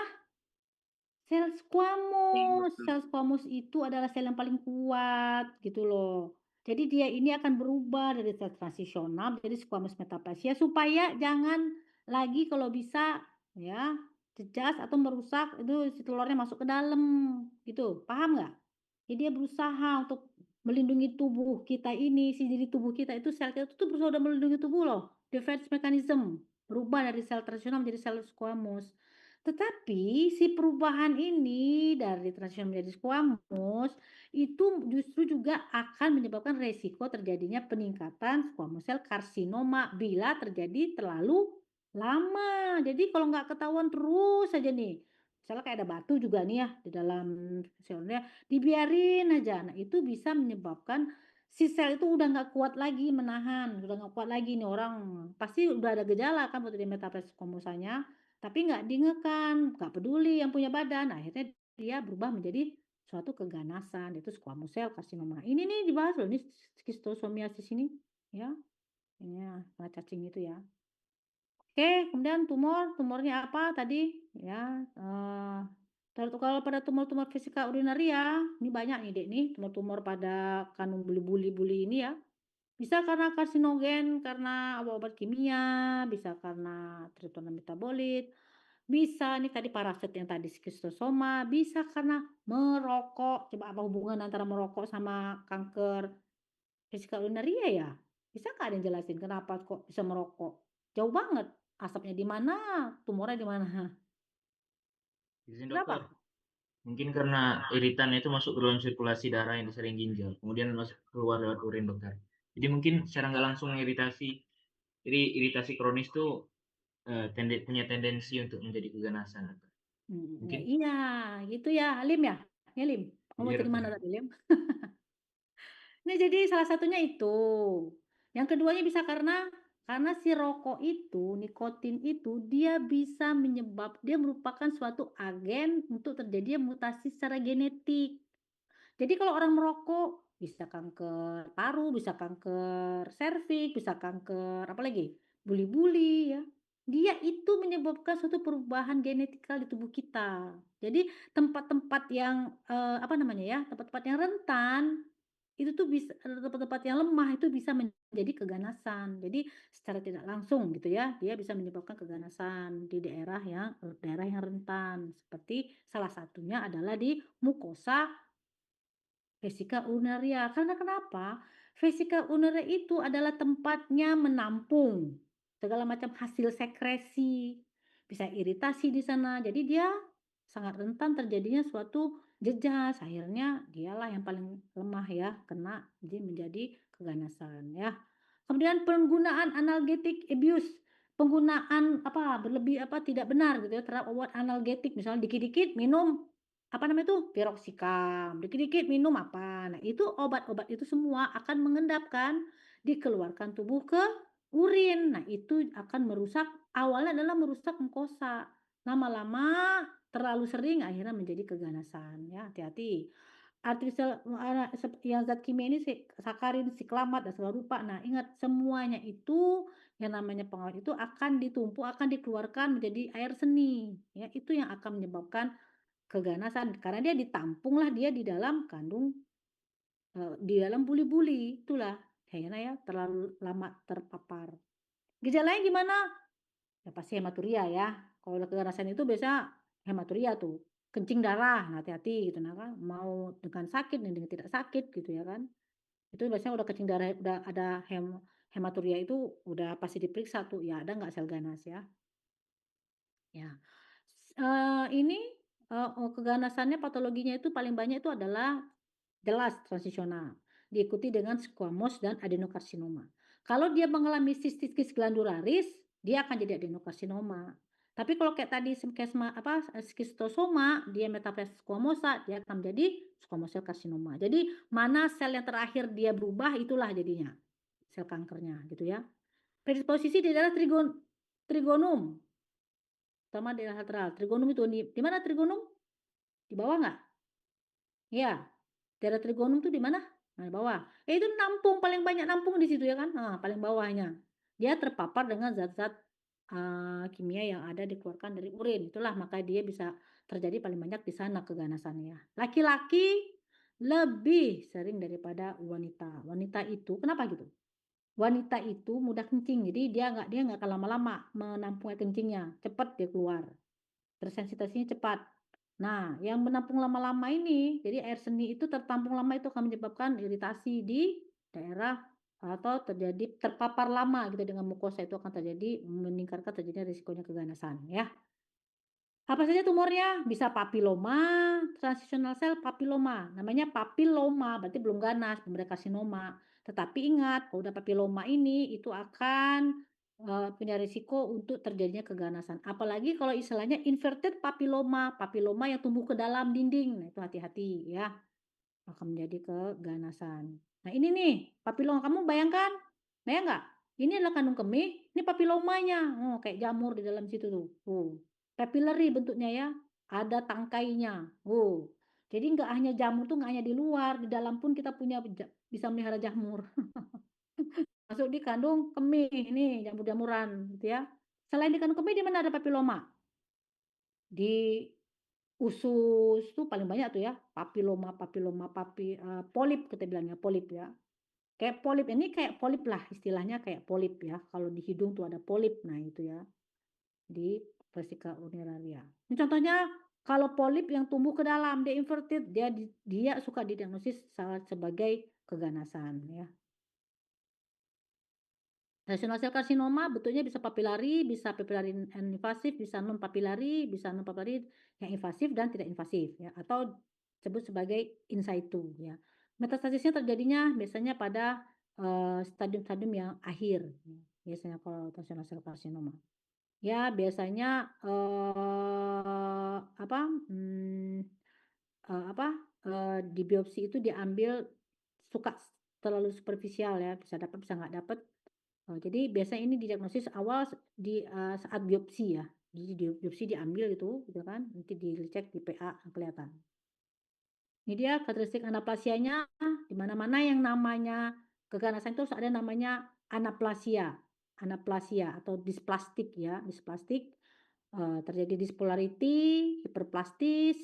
Sel squamous. Sel squamous itu adalah sel yang paling kuat gitu loh. Jadi dia ini akan berubah dari sel transisional menjadi squamous metaplasia supaya jangan lagi kalau bisa ya jejas atau merusak itu si telurnya masuk ke dalam gitu. Paham nggak? Jadi dia berusaha untuk melindungi tubuh kita ini, si diri tubuh kita itu sel kita itu berusaha udah melindungi tubuh loh. Defense mechanism berubah dari sel tradisional menjadi sel squamous. Tetapi si perubahan ini dari tradisional menjadi squamous itu justru juga akan menyebabkan resiko terjadinya peningkatan squamous cell karsinoma bila terjadi terlalu lama. Jadi kalau nggak ketahuan terus saja nih, misalnya kayak ada batu juga nih ya di dalam selnya, dibiarin aja. Nah itu bisa menyebabkan si sel itu udah nggak kuat lagi menahan, udah nggak kuat lagi nih orang. Pasti udah ada gejala kan waktu di metaplasia squamosanya, tapi nggak diingekan, nggak peduli yang punya badan. Akhirnya dia berubah menjadi suatu keganasan, yaitu squamous cell carcinoma. Ini nih dibahas loh, ini schistosomiasis ini, ya. Ini ya, kena cacing itu ya. Oke, kemudian tumornya apa tadi? Ya, kalau pada tumor-tumor vesika urinaria, ini banyak nih dek nih, tumor-tumor pada kandung buli-buli ini ya. Bisa karena karsinogen, karena obat-obat kimia, bisa karena treatment metabolit, bisa nih tadi parasit yang tadi skistosoma, bisa karena merokok. Coba apa hubungan antara merokok sama kanker vesika urinaria ya? Bisa nggak ada yang jelasin kenapa kok bisa merokok? Jauh banget. Asapnya di mana? Tumornya di mana? Izin Kenapa? dokter. Mungkin karena iritannya itu masuk ke dalam sirkulasi darah yang disaring ginjal, kemudian masuk keluar lewat urin dokter. Jadi mungkin secara nggak langsung iritasi. Jadi iritasi kronis tuh punya tendensi untuk menjadi keganasan. Dokter. Ya Mungkin iya, gitu ya, Lim ya? Ya Lim, kamu iya dari dokter. mana tadi Lim? Nah jadi salah satunya itu. Yang keduanya bisa karena si rokok itu, nikotin itu dia bisa dia merupakan suatu agen untuk terjadinya mutasi secara genetik. Jadi kalau orang merokok bisa kanker paru, bisa kanker serviks, bisa kanker apalagi buli-buli ya. Dia itu menyebabkan suatu perubahan genetikal di tubuh kita. Jadi tempat-tempat yang apa namanya ya, tempat-tempat yang rentan itu tuh bisa tempat-tempat yang lemah itu bisa menjadi keganasan. Jadi secara tidak langsung gitu ya, dia bisa menyebabkan keganasan di daerah yang rentan. Seperti salah satunya adalah di mukosa vesika urinaria. Karena kenapa? Vesika urinaria itu adalah tempatnya menampung segala macam hasil sekresi, bisa iritasi di sana. Jadi dia sangat rentan terjadinya suatu jejas. Akhirnya dialah yang paling lemah ya, kena jadi menjadi keganasan ya. Kemudian penggunaan analgetik abuse, penggunaan berlebih tidak benar gitu ya terhadap obat analgetik, misalnya dikit-dikit minum apa namanya itu, piroxicam, dikit-dikit minum apa. Nah, itu obat-obat itu semua akan mengendapkan, dikeluarkan tubuh ke urin. Nah, itu akan awalnya adalah merusak mukosa. Lama-lama terlalu sering akhirnya menjadi keganasan ya, hati-hati. Artificial yang zat kimia ini sakarin, siklamat, dan segala rupa. Nah, ingat semuanya itu yang namanya pengawet itu akan ditumpuk, akan dikeluarkan menjadi air seni. Ya, itu yang akan menyebabkan keganasan karena dia ditampunglah dia di dalam di dalam buli-buli, itulah akhirnya ya terlalu lama terpapar. Gejalanya gimana? Ya pasti hematuria ya. Kalau udah keganasan itu biasa hematuria tuh, kencing darah, nah hati-hati gitu nah kan, mau dengan sakit dengan tidak sakit gitu ya kan. Itu biasanya udah kencing darah, udah ada hematuria itu udah pasti diperiksa tuh, ya ada nggak sel ganas ya. Ya. Ini, keganasannya patologinya itu paling banyak itu adalah jelas transisional, diikuti dengan squamous dan adenokarsinoma. Kalau dia mengalami sistis glandularis, dia akan jadi adenokarsinoma. Tapi kalau kayak tadi skistosoma, dia metaplasia squamosa, dia akan menjadi squamous cell carcinoma. Jadi mana sel yang terakhir dia berubah itulah jadinya sel kankernya gitu ya. Predisposisi di daerah trigonum, terutama daerah lateral. Trigonum itu di mana trigonum? Di bawah nggak? Iya, daerah trigonum tuh di mana? Nah, di bawah. Itu paling banyak nampung di situ ya kan? Nah, paling bawahnya. Dia terpapar dengan zat-zat kimia yang ada dikeluarkan dari urin. Itulah maka dia bisa terjadi paling banyak di sana keganasannya. Laki-laki lebih sering daripada wanita. Wanita itu kenapa gitu? Wanita itu mudah kencing, jadi dia nggak akan lama-lama menampung air kencingnya, cepat dia keluar. tersensitasinya cepat. Nah, yang menampung lama-lama ini, jadi air seni itu tertampung lama itu akan menyebabkan iritasi di daerah atau terjadi terpapar lama gitu dengan mukosa itu akan terjadi meningkatkan terjadinya risikonya keganasan ya. Apa saja tumornya? Bisa papiloma, transitional cell papiloma. Namanya papiloma, berarti belum ganas, belum ada karsinoma. Tetapi ingat, kalau udah papiloma ini itu akan punya risiko untuk terjadinya keganasan. Apalagi kalau istilahnya inverted papiloma, papiloma yang tumbuh ke dalam dinding. Nah, itu hati-hati ya, akan menjadi keganasan. Nah, ini nih, papiloma kamu bayangkan, bayang nggak? Ini adalah kandung kemih, ini papilomanya. Oh, kayak jamur di dalam situ tuh. Papillary bentuknya ya, ada tangkainya. Jadi nggak hanya jamur tuh nggak hanya di luar, di dalam pun kita punya bisa melihara jamur. Masuk di kandung kemih, ini jamur-jamuran gitu ya. Selain di kandung kemih, di mana ada papiloma? Di usus tuh paling banyak tuh ya, papiloma, polip kita bilangnya, polip ya. Kayak polip, ini kayak polip lah istilahnya kayak polip ya. Kalau di hidung tuh ada polip, nah itu ya. Di vesika urinaria. Ini contohnya kalau polip yang tumbuh ke dalam, dia inverted, dia suka didiagnosis sebagai keganasan ya. Rational cell carcinoma bentuknya bisa papilari yang invasif, bisa non papilari yang invasif dan tidak invasif ya, atau disebut sebagai in situ ya. Metastasisnya terjadinya biasanya pada stadium-stadium yang akhir ya. Biasanya kalau rational cell carcinoma. Ya biasanya di biopsi itu diambil suka terlalu superficial ya, bisa dapat bisa nggak dapat. Jadi biasanya ini didiagnosis awal di saat biopsi ya. Jadi biopsi diambil gitu kan, nanti dicek di PA kelihatan. Ini dia karakteristik anaplasianya, di mana-mana yang namanya keganasan itu harus ada namanya anaplasia atau displastik ya, displastik. Terjadi dispolarity, hiperplastis.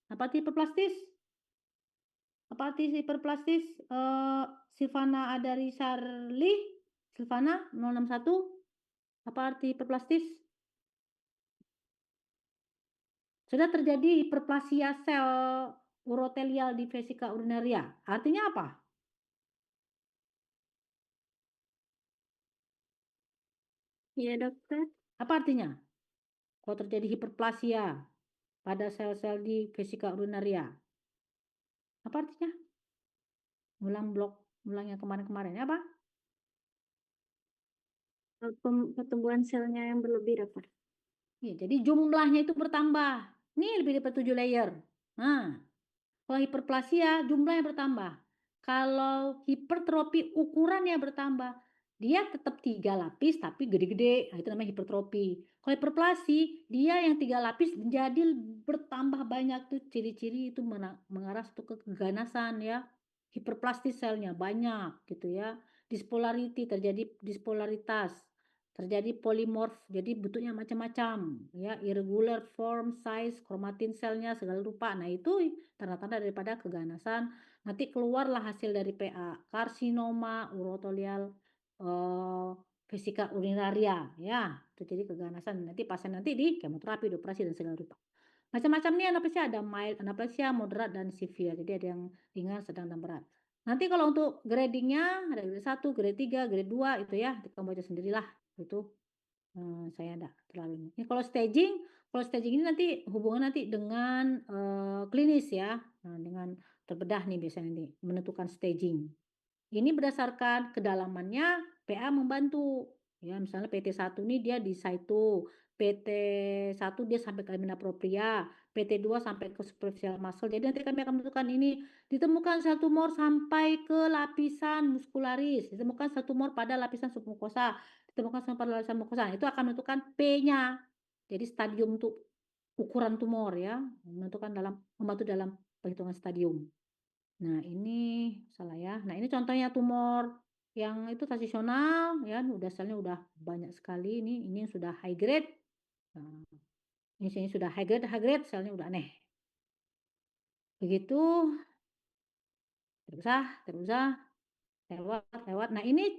Apa arti hiperplastis? Apa arti hiperplastis? Silvana Adarisarli, Silvana 061. Apa arti hiperplastis? Sudah terjadi hiperplasia sel urotelial di vesika urinaria. Artinya apa? Iya, dokter. Apa artinya? Kalau terjadi hiperplasia pada sel-sel di vesika urinaria. Apa artinya? Ulang yang kemarin-kemarin. Apa? Pertumbuhan selnya yang berlebih, dokter. Ya, jadi jumlahnya itu bertambah. Ini lebih dari 7 layer. Nah, kalau hiperplasia jumlahnya bertambah. Kalau hipertrofi ukurannya bertambah. Dia tetap 3 lapis tapi gede-gede. Nah, itu namanya hipertrofi. Kalau hiperplasi, dia yang 3 lapis menjadi bertambah banyak tuh ciri-ciri itu mengarah ke keganasan ya. Hiperplastis selnya banyak gitu ya. Dispolarity, terjadi dispolaritas. Terjadi polimorf, jadi bentuknya macam-macam ya, irregular form, size, kromatin selnya segala rupa. Nah, itu tanda-tanda daripada keganasan. Nanti keluarlah hasil dari PA, karsinoma urotelial vesika urinaria ya. Itu jadi keganasan. Nanti pasien nanti di kemoterapi, operasi dan segala rupa. Macam-macam nih anaplasia, ada mild anaplasia, moderat dan severe. Jadi ada yang ringan, sedang dan berat. Nanti kalau untuk gradingnya ada grade 1, grade 3, grade 2 itu ya, kamu baca sendirilah itu. Saya enggak terlalu ini. Kalau staging ini nanti hubungan nanti dengan klinis ya. Nah, dengan terbedah nih biasanya nih menentukan staging. Ini berdasarkan kedalamannya PA membantu. Ya, misalnya PT1 nih dia di situ, PT1 dia sampai ke lamina propria, PT2 sampai ke superficial muscle. Jadi nanti kami akan menentukan ini ditemukan sel tumor sampai ke lapisan muskularis, ditemukan sel tumor pada lapisan submukosa, ditemukan sel pada lapisan mukosa. Itu akan menentukan P-nya. Jadi stadium untuk ukuran tumor ya, membantu dalam perhitungan stadium. Nah, ini salah ya. Nah, ini contohnya tumor yang itu transisional ya, udah selnya udah banyak sekali ini yang sudah high grade. Nah, ini sudah high grade selnya udah aneh. Begitu terusah lewat. Nah, ini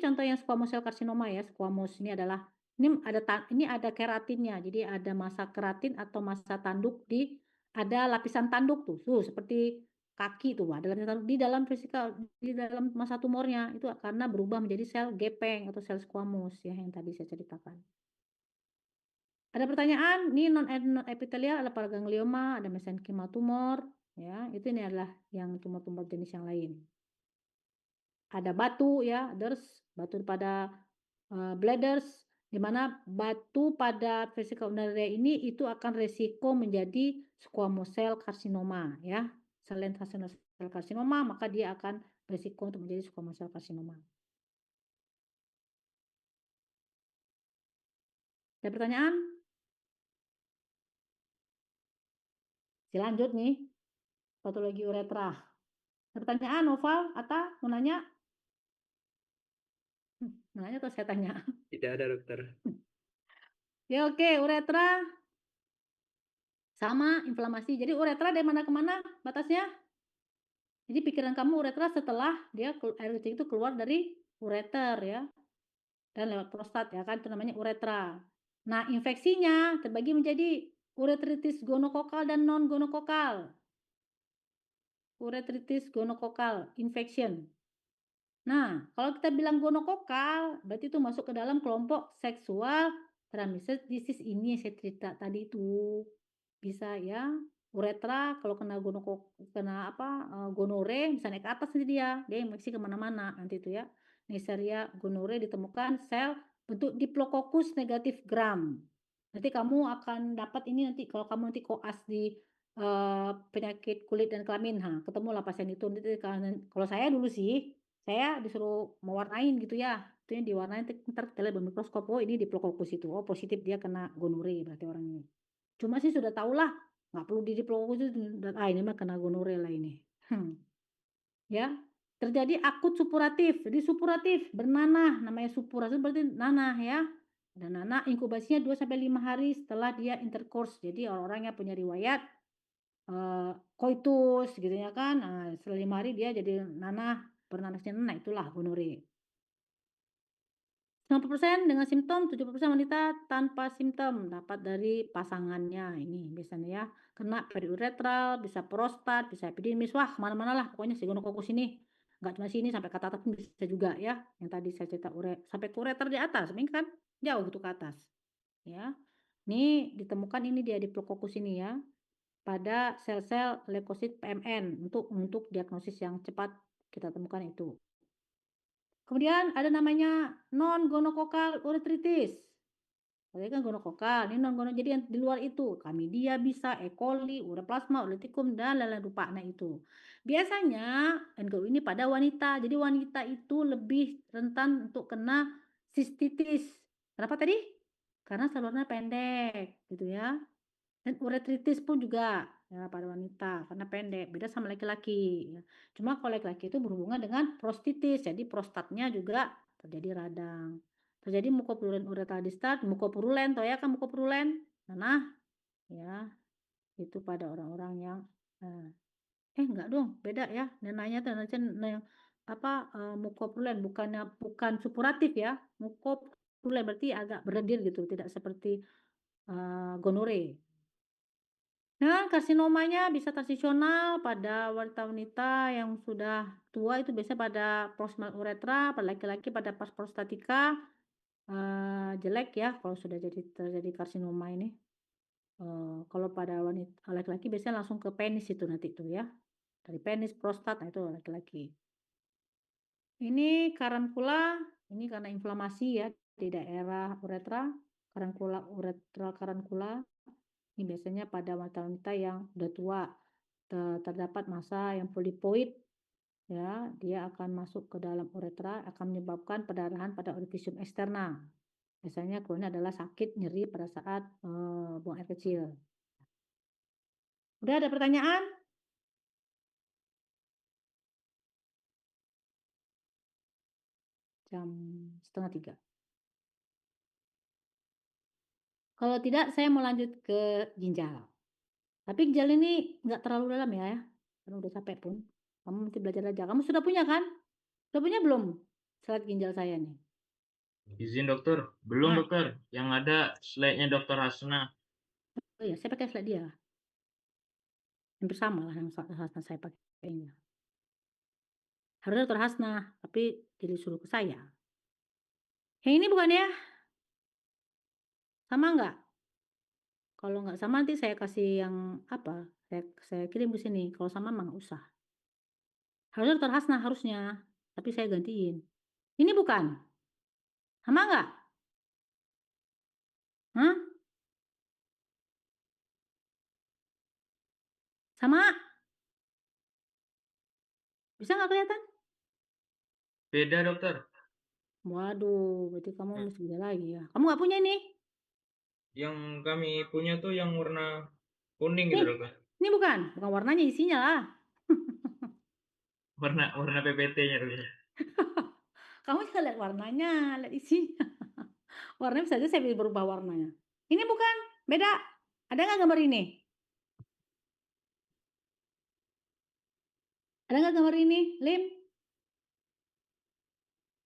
contoh yang squamous cell carcinoma ya. Squamous ini adalah Ini ada keratinnya. Jadi ada massa keratin atau massa tanduk ada lapisan tanduk tuh, seperti kaki tuh, ada lapisan tanduk di dalam massa tumornya itu karena berubah menjadi sel gepeng atau sel squamous ya yang tadi saya ceritakan. Ada pertanyaan? Ini non epitelial, ada paraganglioma, ada mesenchyma tumor, ya. Ini adalah yang tumor-tumor jenis yang lain. Ada batu ya, batu pada bladders, di mana batu pada vesica urinaria ini itu akan resiko menjadi squamous cell carcinoma ya. Selain squamous cell carcinoma, maka dia akan resiko untuk menjadi squamous cell carcinoma. Ada pertanyaan? Lanjut nih, patologi uretra. Ada pertanyaan, Noval, Atta, mau nanya? Nanya atau saya tanya? Tidak ada, dokter. Ya oke, uretra sama inflamasi. Jadi uretra dari mana ke mana batasnya? Jadi pikiran kamu uretra setelah air kecil itu keluar dari ureter ya. Dan lewat prostat ya kan, itu namanya uretra. Nah, infeksinya terbagi menjadi uretritis gonokokal dan non gonokokal. Uretritis gonokokal infection. Nah, kalau kita bilang gonokokal, berarti itu masuk ke dalam kelompok seksual transmitted disease ini yang saya cerita tadi itu. Bisa ya, uretra kalau kena gonore bisa naik ke atas nanti dia infeksi kemana-mana nanti itu ya. Neisseria gonore ditemukan sel bentuk Diplococcus negatif gram. Nanti kamu akan dapat ini nanti kalau kamu nanti koas di penyakit kulit dan kelamin, ketemu lah pasien itu. Nanti kalau saya dulu sih, saya disuruh mewarnain gitu ya. Itu yang diwarnain ntar kita lihat bermikroskop, oh ini Diplococcus itu, oh positif dia kena gonore berarti orang ini. Cuma sih sudah tahu lah, nggak perlu di Diplococcus itu, ini mah kena gonore lah ini. Ya, terjadi akut supuratif. Jadi supuratif bernanah, namanya supuratif berarti nanah ya. Dan nanah inkubasinya 2-5 hari setelah dia intercourse. Jadi orang-orang yang punya riwayat koitus gitu ya kan. Setelah 5 hari dia jadi nanah, bernanahnya nanah, itulah gonore. 90% dengan simptom, 70% wanita tanpa simptom, dapat dari pasangannya ini biasanya ya. Kena periuretral, bisa prostat, bisa epididymis, wah kemana-mana lah pokoknya si gonococcal ini. Nggak cuma sini, sampai ke atas pun bisa juga ya. Yang tadi saya cerita sampai ke ureter di atas, ini kan jauh gitu ke atas. Ya. Ini ditemukan ini dia Diplococcus ini ya. Pada sel-sel leukosit PMN untuk diagnosis yang cepat kita temukan itu. Kemudian ada namanya non-gonokokal uretritis. Tadi kan gonokokal, ini non-gonokokal. Jadi yang di luar itu, Chlamydia bisa, E. coli, Uroplasma, Ureticum, dan lain-lain rupa. Nah itu. Biasanya NGO ini pada wanita. Jadi wanita itu lebih rentan untuk kena sistitis. Kenapa tadi? Karena salurannya pendek, gitu ya. Dan uretritis pun juga ya pada wanita karena pendek, beda sama laki-laki ya. Cuma kalau laki-laki itu berhubungan dengan prostitis, jadi prostatnya juga terjadi radang. Terjadi mukopurulen uretra distal, mukopurulen toh ya kan mukopurulen. Nah, ya itu pada orang-orang yang enggak dong, beda ya. Nenanya tuh mukopurulen bukan supuratif ya. Mukopurulen berarti agak berlendir gitu, tidak seperti gonore. Nah, karsinomanya bisa transisional pada wanita-wanita yang sudah tua itu biasanya pada proximal uretra, pada laki-laki pada pars prostatica, jelek ya kalau sudah terjadi karsinoma ini. Kalau pada wanita laki-laki biasanya langsung ke penis itu nanti tuh ya. Dari penis, prostat, nah itu laki-laki. Ini karankula, ini karena inflamasi ya di daerah uretra, uretral karankula. Ini biasanya pada wanita-wanita yang udah tua, terdapat massa yang polipoid, ya, dia akan masuk ke dalam uretra, akan menyebabkan perdarahan pada orificium externa. Biasanya keluarnya adalah sakit, nyeri pada saat buang air kecil. Udah ada pertanyaan? Jam 2:30. Kalau tidak, saya mau lanjut ke ginjal. Tapi ginjal ini nggak terlalu dalam ya, karena udah capek pun. Kamu mesti belajar aja. Kamu sudah punya kan? Sudah punya belum slide ginjal saya nih? Izin dokter, belum Nah. dokter. Yang ada slide-nya dokter Hasna. Oh iya, saya pakai slide dia. Hampir sama lah yang Hasna saya pakainya. Harusnya dokter Hasna, tapi jadi suruh ke saya. Yang ini bukan ya? Sama nggak? Kalau nggak sama nanti saya kasih yang apa? Saya kirim ke sini. Kalau sama mah nggak usah. Harusnya dokter Hasna harusnya, tapi saya gantiin. Ini bukan? Sama nggak? Hah? Sama? Bisa nggak kelihatan? Beda dokter. Waduh, berarti kamu mesti beda lagi ya. Kamu nggak punya ini? Yang kami punya tuh yang warna kuning gitu Nih, dokter. ini bukan warnanya, isinya lah. Warna PPT-nya dokter. Kamu jangan lihat warnanya, lihat isinya. Warnanya bisa aja saya berubah warnanya. Ini bukan, beda. Ada nggak gambar ini? Ada nggak gambar ini, Lim?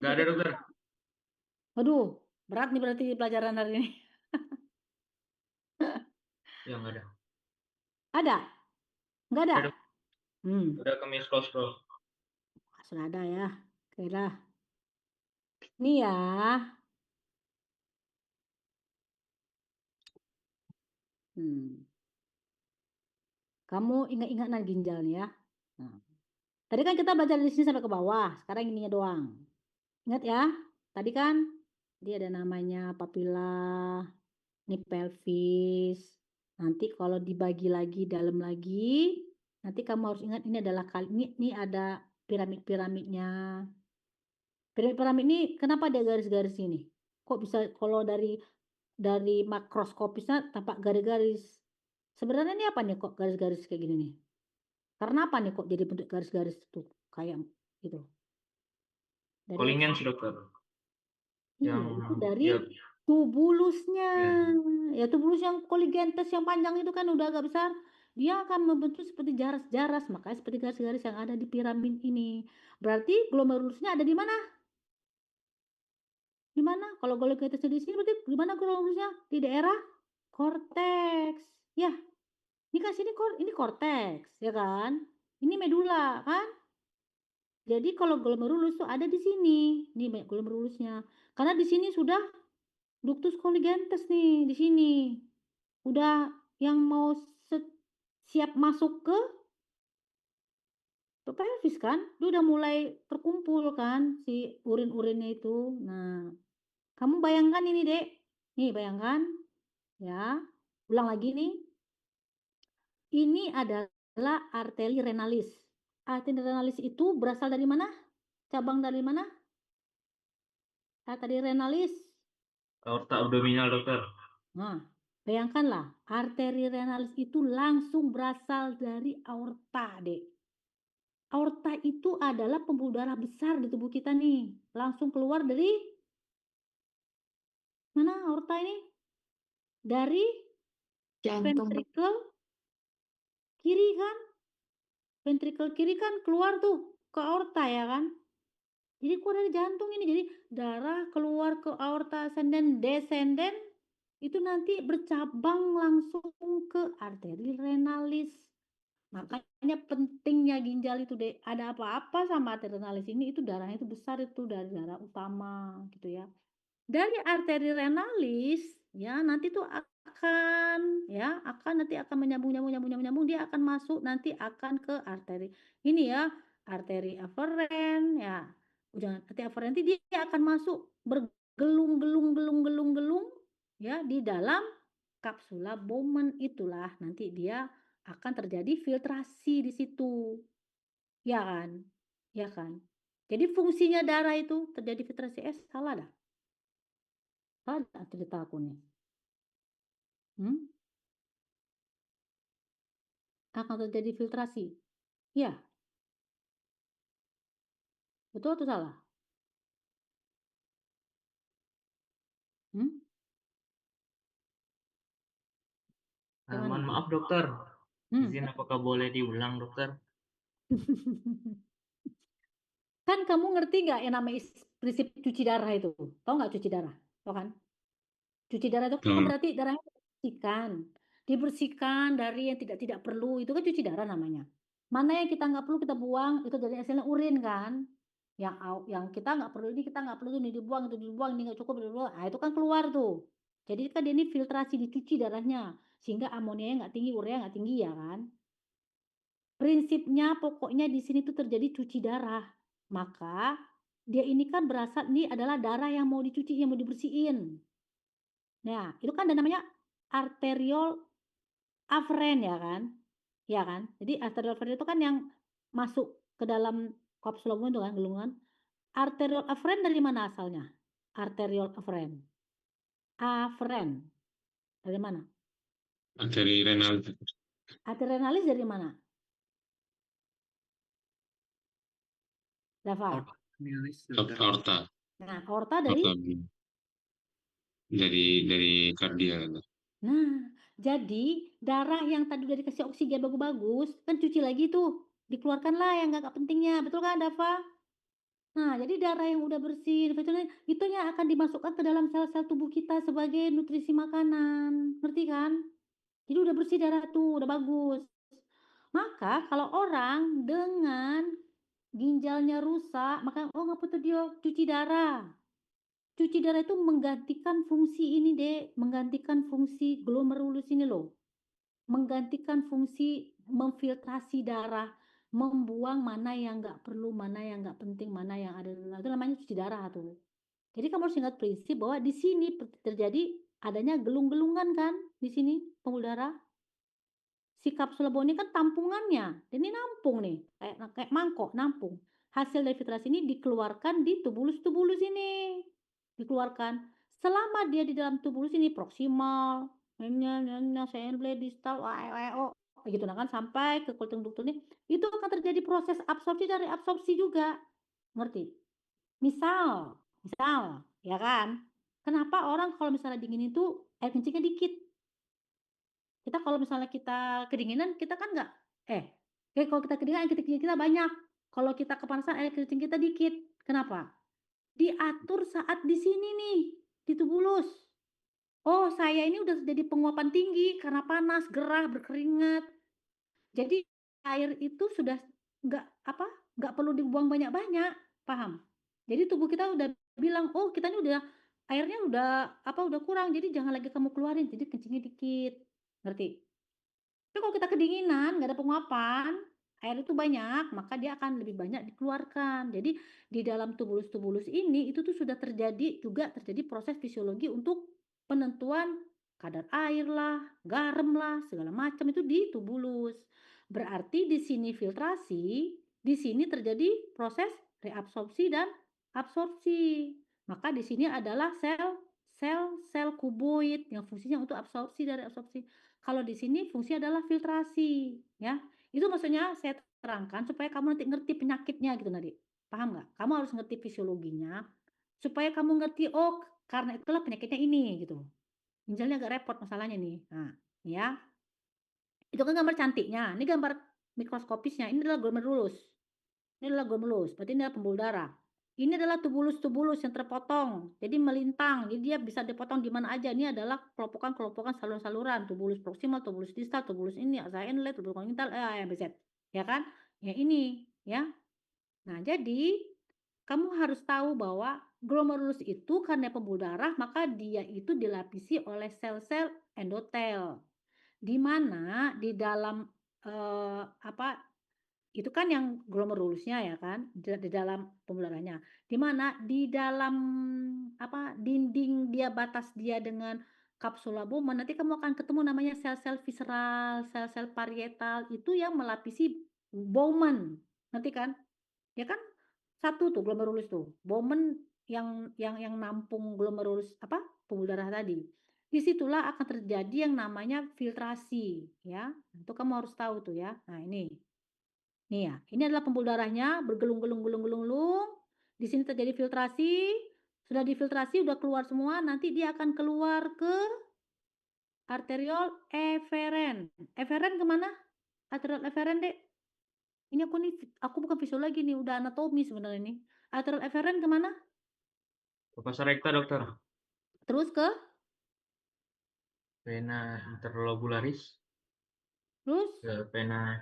Nggak ada dokter. Waduh, berat nih berarti pelajaran hari ini. Ya nggak ada. Ada? Nggak ada? Ada, dok. Hmm, Udah kami scroll. sudah ada ya. Oke lah. Ini ya. Kamu ingat-ingat nah ginjal nih ya. Nah, tadi kan kita belajar di sini sampai ke bawah. Sekarang ininya doang. Ingat ya. Tadi kan dia ada namanya papila, ini pelvis. Nanti kalau dibagi lagi dalam lagi, nanti kamu harus ingat ini adalah ini ada piramid-piramidnya. Piramid ini kenapa ada garis-garis ini? Kok bisa kalau dari makroskopisnya tampak garis-garis? Sebenarnya ini apa nih kok garis-garis kayak gini nih? Karena apa nih kok jadi bentuk garis-garis tuh kayak gitu? Dari Callingan sih dokter. iya, Yang itu dari ya, tubulusnya. ya. Ya tubulus yang coligentes yang panjang itu kan udah agak besar. Dia akan membentuk seperti jaras-jaras, makanya seperti garis-garis yang ada di piramid ini. Berarti glomerulusnya ada di mana? Di mana? Kalau coligentesnya di sini berarti di mana glomerulusnya? Di daerah korteks. Ya, ini kan sini ini korteks, ya kan? Ini medula, kan? Jadi kalau glomerulus tuh ada di sini. Nih glomerulusnya. Karena di sini sudah ductus coligentes nih di sini. Udah yang mau siap masuk ke pelvis kan? Dia udah mulai terkumpul kan si urin-urinnya itu. Nah, kamu bayangkan ini, Dek. Nih, bayangkan ya. Ulang lagi nih. Ini adalah arteri renalis. Arteri renalis itu berasal dari mana? Cabang dari mana? Arteri renalis. Aorta abdominal dokter. Nah, bayangkanlah, arteri renalis itu langsung berasal dari aorta, Dek. Aorta itu adalah pembuluh darah besar di tubuh kita nih. Langsung keluar dari mana aorta ini? Dari Jantung. ventricle kiri kan? Ventricle kiri kan keluar tuh ke aorta ya kan? Jadi keluar dari jantung ini. Jadi darah keluar ke aorta ascendens descendens itu nanti bercabang langsung ke arteri renalis. Makanya pentingnya ginjal itu deh. Ada apa-apa sama arteri renalis ini itu darahnya itu besar itu dari darah utama gitu ya. Dari arteri renalis ya nanti tuh akan menyambung dia akan masuk nanti akan ke arteri ini ya, arteri aferen ya. Jangan arteri aferen nanti dia akan masuk bergelung ya di dalam kapsula Bowman itulah nanti dia akan terjadi filtrasi di situ. Ya kan? Ya kan? Jadi fungsinya darah itu terjadi filtrasi. Salah dah. Ada cerita aku nih. Akan terjadi filtrasi. Ya, betul atau salah? Hmm? Mohon Gimana? maaf dokter. Hmm. Izin apakah boleh diulang dokter? Kan kamu ngerti nggak yang namanya prinsip cuci darah itu? Tahu nggak cuci darah? Tahu kan? Cuci darah itu kan Tahu. berarti darahnya dibersihkan. Dibersihkan dari yang tidak perlu, itu kan cuci darah namanya. Mana yang kita nggak perlu kita buang, itu dari hasilnya urin kan. Yang kita nggak perlu ini kita nggak perlu ini dibuang, itu dibuang, ini nggak cukup, dibuang. Nah, itu kan keluar tuh. Jadi kan dia ini filtrasi, dicuci darahnya. Sehingga amonianya nggak tinggi, urea nggak tinggi ya kan. Prinsipnya pokoknya di sini tuh terjadi cuci darah. Maka dia ini kan berasal, ini adalah darah yang mau dicuci, yang mau dibersihin. Nah, itu kan ada namanya arteriol aferen ya kan? Ya kan? Jadi arteriol aferen itu kan yang masuk ke dalam kapsul lambung itu kan, gelungan. Arteriol aferen dari mana asalnya? Arteriol aferen. Aferen. Dari mana? Arteri renal. Arteri renalis dari mana? Dava. Aorta. Nah, aorta dari? Dari kardial. Nah, jadi darah yang tadi udah dikasih oksigen bagus-bagus, kan cuci lagi tuh. Dikeluarkanlah yang nggak pentingnya. Betul kan, Dava? Nah, jadi darah yang udah bersih, itu yang akan dimasukkan ke dalam sel-sel tubuh kita sebagai nutrisi makanan. Ngerti kan? Jadi udah bersih darah tuh, udah bagus. Maka kalau orang dengan ginjalnya rusak, maka oh ngapa tuh dia cuci darah. Cuci darah itu menggantikan fungsi ini, Dek, menggantikan fungsi glomerulus ini loh. Menggantikan fungsi memfiltrasi darah, membuang mana yang nggak perlu, mana yang nggak penting, mana yang ada, itu namanya cuci darah tuh. Jadi kamu harus ingat prinsip bahwa di sini terjadi adanya gelung-gelungan kan di sini pembuluh darah. Si kapsul lambung ini kan tampungannya, ini nampung nih, kayak mangkok nampung. Hasil dari filtrasi ini dikeluarkan di tubulus-tubulus ini, dikeluarkan. Selama dia di dalam tubulus ini proksimal, senble, distal, gitu nah kan sampai ke kultur ini, itu akan terjadi proses absorpsi dan reabsorpsi juga, ngerti? Misal, ya kan? Kenapa orang kalau misalnya dingin itu air kencingnya dikit? Kita kalau misalnya kita kedinginan, kita kan nggak kalau kita kedinginan, air kencing kita banyak. Kalau kita kepanasan, air kencing kita dikit. Kenapa? Diatur saat di sini nih, di tubulus. Oh, saya ini udah jadi penguapan tinggi karena panas, gerah, berkeringat. Jadi air itu sudah nggak perlu dibuang banyak-banyak, paham? Jadi tubuh kita udah bilang, oh kita ini udah airnya udah kurang, jadi jangan lagi kamu keluarin, jadi kencingnya dikit, ngerti? Tapi kalau kita kedinginan, nggak ada penguapan, air itu banyak, maka dia akan lebih banyak dikeluarkan. Jadi di dalam tubulus-tubulus ini itu tuh sudah terjadi proses fisiologi untuk penentuan kadar air lah, garam lah, segala macam itu di tubulus. Berarti di sini filtrasi, di sini terjadi proses reabsorpsi dan absorpsi. Maka di sini adalah sel kuboid yang fungsinya untuk absorpsi dan reabsorpsi. Kalau di sini fungsi adalah filtrasi, ya. Itu maksudnya saya terangkan supaya kamu nanti ngerti penyakitnya gitu nanti. Paham nggak? Kamu harus ngerti fisiologinya supaya kamu ngerti, oh karena itulah penyakitnya ini gitu. Ginjalnya agak repot masalahnya nih. Nah, ya. Itu kan gambar cantiknya. Ini gambar mikroskopisnya. Ini adalah glomerulus. Berarti ini adalah pembuluh darah. Ini adalah tubulus-tubulus yang terpotong, jadi melintang, jadi dia bisa dipotong di mana aja. Ini adalah kelompokan saluran-saluran, tubulus proksimal, tubulus distal, tubulus ini, inlet, tubulus kongenital, BZ, ya kan? Ya ini, ya. Nah, jadi kamu harus tahu bahwa glomerulus itu karena pembuluh darah, maka dia itu dilapisi oleh sel-sel endotel, di mana di dalam itu kan yang glomerulusnya ya kan, di dalam pembuluh darahnya. Di mana di dalam dinding dia, batas dia dengan kapsula Bowman, nanti kamu akan ketemu namanya sel-sel visceral, sel-sel parietal, itu yang melapisi Bowman. Nanti kan? Ya kan? Satu tuh glomerulus tuh. Bowman yang nampung glomerulus pembuluh darah tadi. Disitulah akan terjadi yang namanya filtrasi, ya. Itu kamu harus tahu tuh ya. Nah, ini. Nih ya, ini adalah pembuluh darahnya bergelung-gelung. Di sini terjadi filtrasi, sudah difiltrasi, udah keluar semua, nanti dia akan keluar ke arteriol eferen. Eferen kemana? Arteriol eferen, Dek? Ini aku bukan fisiologi nih, udah anatomi sebenarnya nih. Atrial efferent kemana? Ke fossa recta dokter. Terus ke? Vena interlobularis. Terus? Ke vena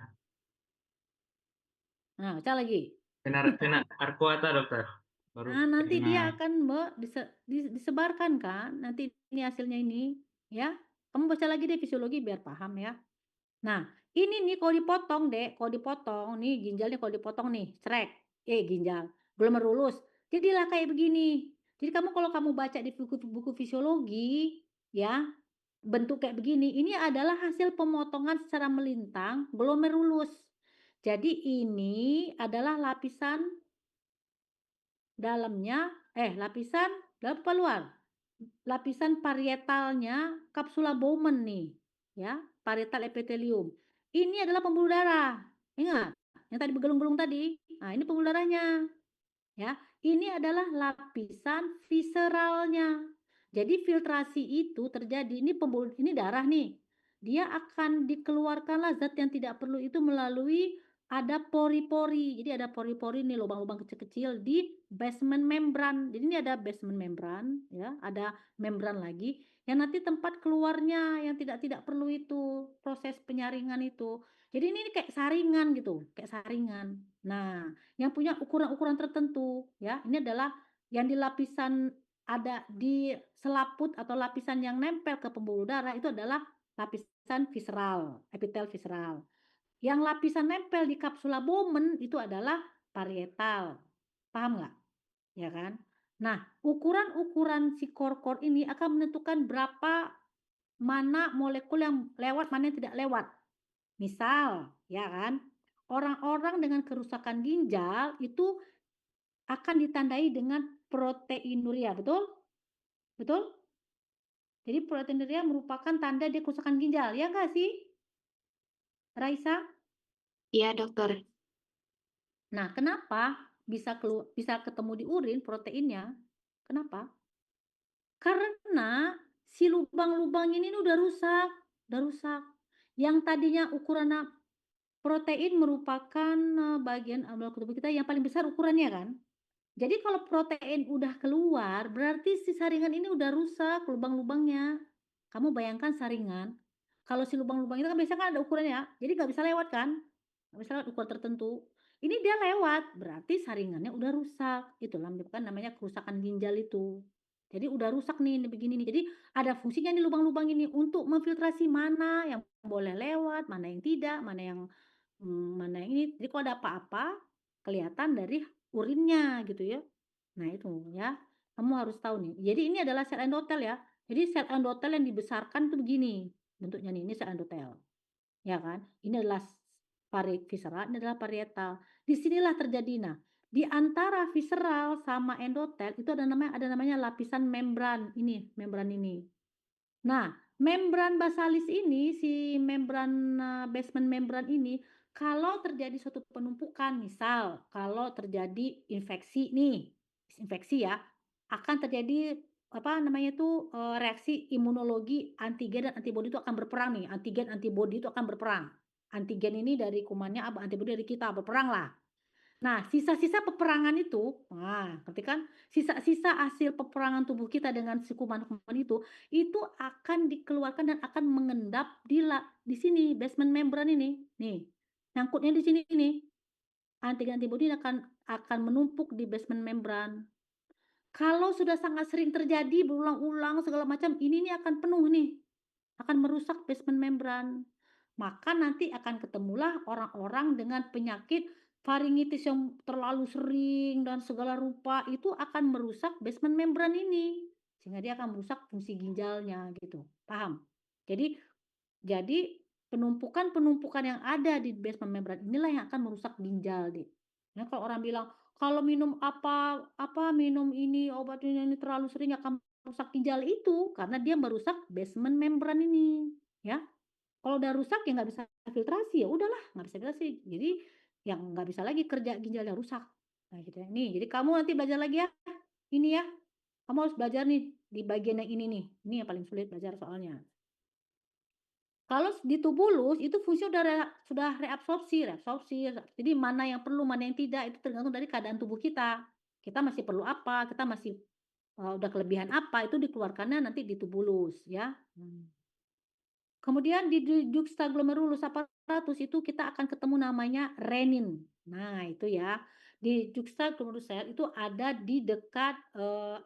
Nah, baca lagi. vena arcuata dokter. Baru Nah, nanti vena dia akan disebarkan kan, nanti ini hasilnya ini, ya. Kamu baca lagi deh fisiologi biar paham ya. Nah, ini nih kalau dipotong nih ginjalnya kalau dipotong nih, ginjal, glomerulus. Jadilah kayak begini. Jadi kalau kamu baca di buku-buku fisiologi, ya, bentuk kayak begini, ini adalah hasil pemotongan secara melintang glomerulus. Jadi ini adalah lapisan dalamnya, lapisan dalam apa luar? Lapisan parietalnya kapsula Bowman nih, ya, parietal epithelium. Ini adalah pembuluh darah. Ingat, yang tadi bergelung-gelung tadi. Nah, ini pembuluh darahnya, ya. Ini adalah lapisan visceralnya. Jadi filtrasi itu terjadi, ini darah nih. Dia akan dikeluarkanlah zat yang tidak perlu itu melalui ada pori-pori. Jadi ada pori-pori nih, lubang-lubang kecil-kecil di basement membran. Jadi ini ada basement membran, ya, ada membran lagi yang nanti tempat keluarnya yang tidak perlu itu, proses penyaringan itu. Jadi ini kayak saringan gitu, kayak saringan. Nah, yang punya ukuran-ukuran tertentu, ya. Ini adalah yang di lapisan ada di selaput atau lapisan yang nempel ke pembuluh darah itu adalah lapisan visceral, epitel visceral. Yang lapisan nempel di kapsula Bowman itu adalah parietal. Paham nggak? Ya kan? Nah, ukuran-ukuran si core ini akan menentukan berapa mana molekul yang lewat, mana yang tidak lewat. Misal, ya kan? Orang-orang dengan kerusakan ginjal itu akan ditandai dengan proteinuria, betul? Betul? Jadi proteinuria merupakan tanda dia kerusakan ginjal, ya nggak sih, Raisa? Iya, dokter. Nah, kenapa bisa ketemu di urin proteinnya? Kenapa? Karena si lubang-lubang ini udah rusak. Yang tadinya ukuran protein merupakan bagian anggota tubuh kita yang paling besar ukurannya kan. Jadi kalau protein udah keluar, berarti si saringan ini udah rusak lubang-lubangnya. Kamu bayangkan saringan, kalau si lubang-lubang itu kan biasanya kan ada ukurannya ya, jadi nggak bisa lewat kan? Nggak bisa lewat ukuran tertentu. Ini dia lewat, berarti saringannya udah rusak. Itulah menyebabkan namanya kerusakan ginjal itu. Jadi udah rusak nih, ini begini nih. Jadi ada fungsinya nih lubang-lubang ini untuk memfiltrasi mana yang boleh lewat, mana yang tidak, mana yang ini. Jadi kalau ada apa-apa, kelihatan dari urinnya gitu ya. Nah itu ya, kamu harus tahu nih. Jadi ini adalah sel endotel ya. Jadi sel endotel yang dibesarkan tuh begini bentuknya nih, ini sel endotel. Ya kan? Ini adalah visceral, ini adalah parietal. Disinilah terjadi. Nah, di antara visceral sama endotel itu ada namanya lapisan membran ini, Nah, membran basalis ini, si membran basement membran ini, kalau terjadi suatu penumpukan, misal kalau terjadi infeksi nih, ya, akan terjadi apa namanya itu reaksi imunologi antigen dan antibodi itu akan berperang nih, antigen antibodi itu akan berperang. Antigen ini dari kumannya, antibodi dari kita berperang lah. Nah, sisa-sisa peperangan itu, ngerti kan? Sisa-sisa hasil peperangan tubuh kita dengan si kuman-kuman itu akan dikeluarkan dan akan mengendap di sini basement membran ini. Nih, nyangkutnya di sini nih. Antigen antibodi akan menumpuk di basement membran. Kalau sudah sangat sering terjadi berulang-ulang segala macam, ini nih akan penuh nih. Akan merusak basement membran. Maka nanti akan ketemulah orang-orang dengan penyakit faringitis yang terlalu sering dan segala rupa itu akan merusak basement membran ini. Sehingga dia akan merusak fungsi ginjalnya gitu. Paham? Jadi penumpukan-penumpukan yang ada di basement membran inilah yang akan merusak ginjal deh. Nah, kalau orang bilang kalau minum minum ini obat ini terlalu sering akan merusak ginjal itu karena dia merusak basement membran ini, ya. Kalau udah rusak ya nggak bisa filtrasi, ya udahlah nggak bisa filtrasi. Jadi yang nggak bisa lagi kerja ginjalnya rusak. Nah gitu ya. Nih, jadi kamu nanti belajar lagi ya. Ini ya. Kamu harus belajar nih di bagian yang ini nih. Ini yang paling sulit belajar soalnya. Kalau di tubulus itu fungsi sudah reabsorpsi. Jadi mana yang perlu, mana yang tidak itu tergantung dari keadaan tubuh kita. Kita masih perlu apa, kita masih, udah kelebihan apa, itu dikeluarkannya nanti di tubulus ya. Kemudian di juxtaglomerulus apparatus itu kita akan ketemu namanya renin. Nah itu ya, di juxtaglomerulus sel itu ada di dekat,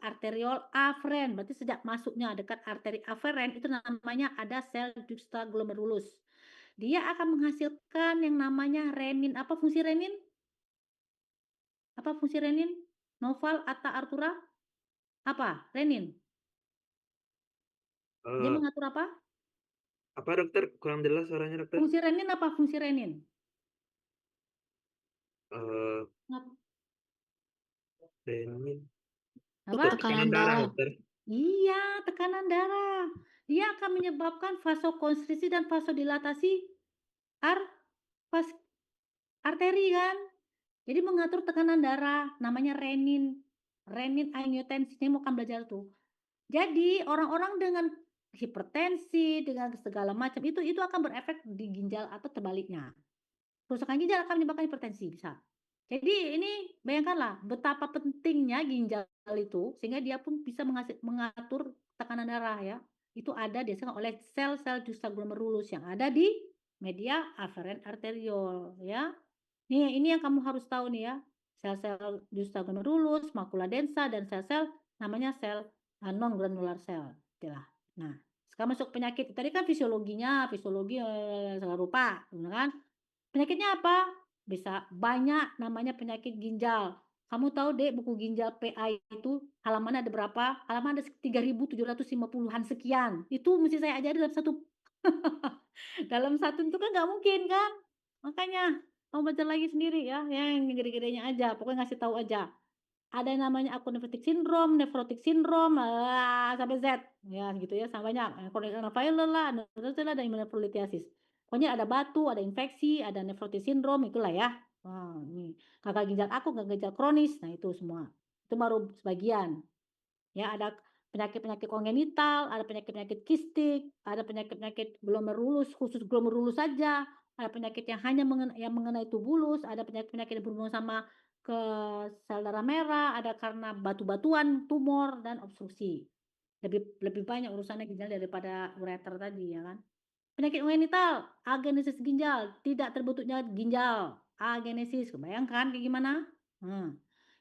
arteriol aferen, berarti sejak masuknya dekat arteri aferen itu namanya ada sel juxtaglomerulus. Dia akan menghasilkan yang namanya renin. Apa fungsi renin? Apa fungsi renin? Noval, Atta, Artura? Apa? Renin? Dia mengatur apa? Apa dokter? Kurang jelas suaranya dokter. Fungsi renin apa fungsi renin? Eh, Ngap- Renin. Apa? Tekanan darah. dokter. Iya, tekanan darah. Dia akan menyebabkan vasokonstriksi dan vasodilatasi arteri kan. Jadi mengatur tekanan darah, namanya renin. Renin angiotensin, ini mau kan belajar tuh. Jadi orang-orang dengan hipertensi, dengan segala macam itu akan berefek di ginjal atau terbaliknya. Kerusakan ginjal akan menyebabkan hipertensi bisa. Jadi ini bayangkanlah betapa pentingnya ginjal itu sehingga dia pun bisa mengatur tekanan darah ya. Itu ada dihasilkan oleh sel-sel juxtaglomerulus yang ada di media afferent arteriole ya. Nih ini yang kamu harus tahu nih ya. Sel-sel juxtaglomerulus, makula densa dan sel-sel namanya sel non granular cell. Itulah. Nah, sekarang masuk penyakit. Tadi kan fisiologi segala rupa, kan? Penyakitnya apa? Bisa banyak namanya penyakit ginjal. Kamu tahu Dek buku ginjal PA itu halamannya ada berapa? Halaman ada 3.750-an sekian. Itu mesti saya ajari dalam satu dalam satu itu kan nggak mungkin kan? Makanya kamu baca lagi sendiri ya, yang gede-gedenya aja. Pokoknya ngasih tahu aja. Ada yang namanya akut nefrotik sindrom, sampai Z, ya gitu ya, sama banyak. Chronic renal failure lah, ada imunoprolitiasis. Pokoknya ada batu, ada infeksi, ada nefrotik sindrom, itulah ya. Ini gagal ginjal akut, gagal ginjal kronis, nah itu semua. Itu baru sebagian. Ya, ada penyakit-penyakit kongenital, ada penyakit-penyakit kistik, ada penyakit-penyakit glomerulus, khusus glomerulus saja, ada penyakit yang hanya mengenai tubulus, ada penyakit-penyakit yang berhubungan sama ke sel darah merah, ada karena batu-batuan, tumor dan obstruksi. Lebih banyak urusannya ginjal daripada ureter tadi ya kan. Penyakit kongenital, agenesis ginjal, tidak terbentuknya ginjal, agenesis, bayangkan kayak gimana?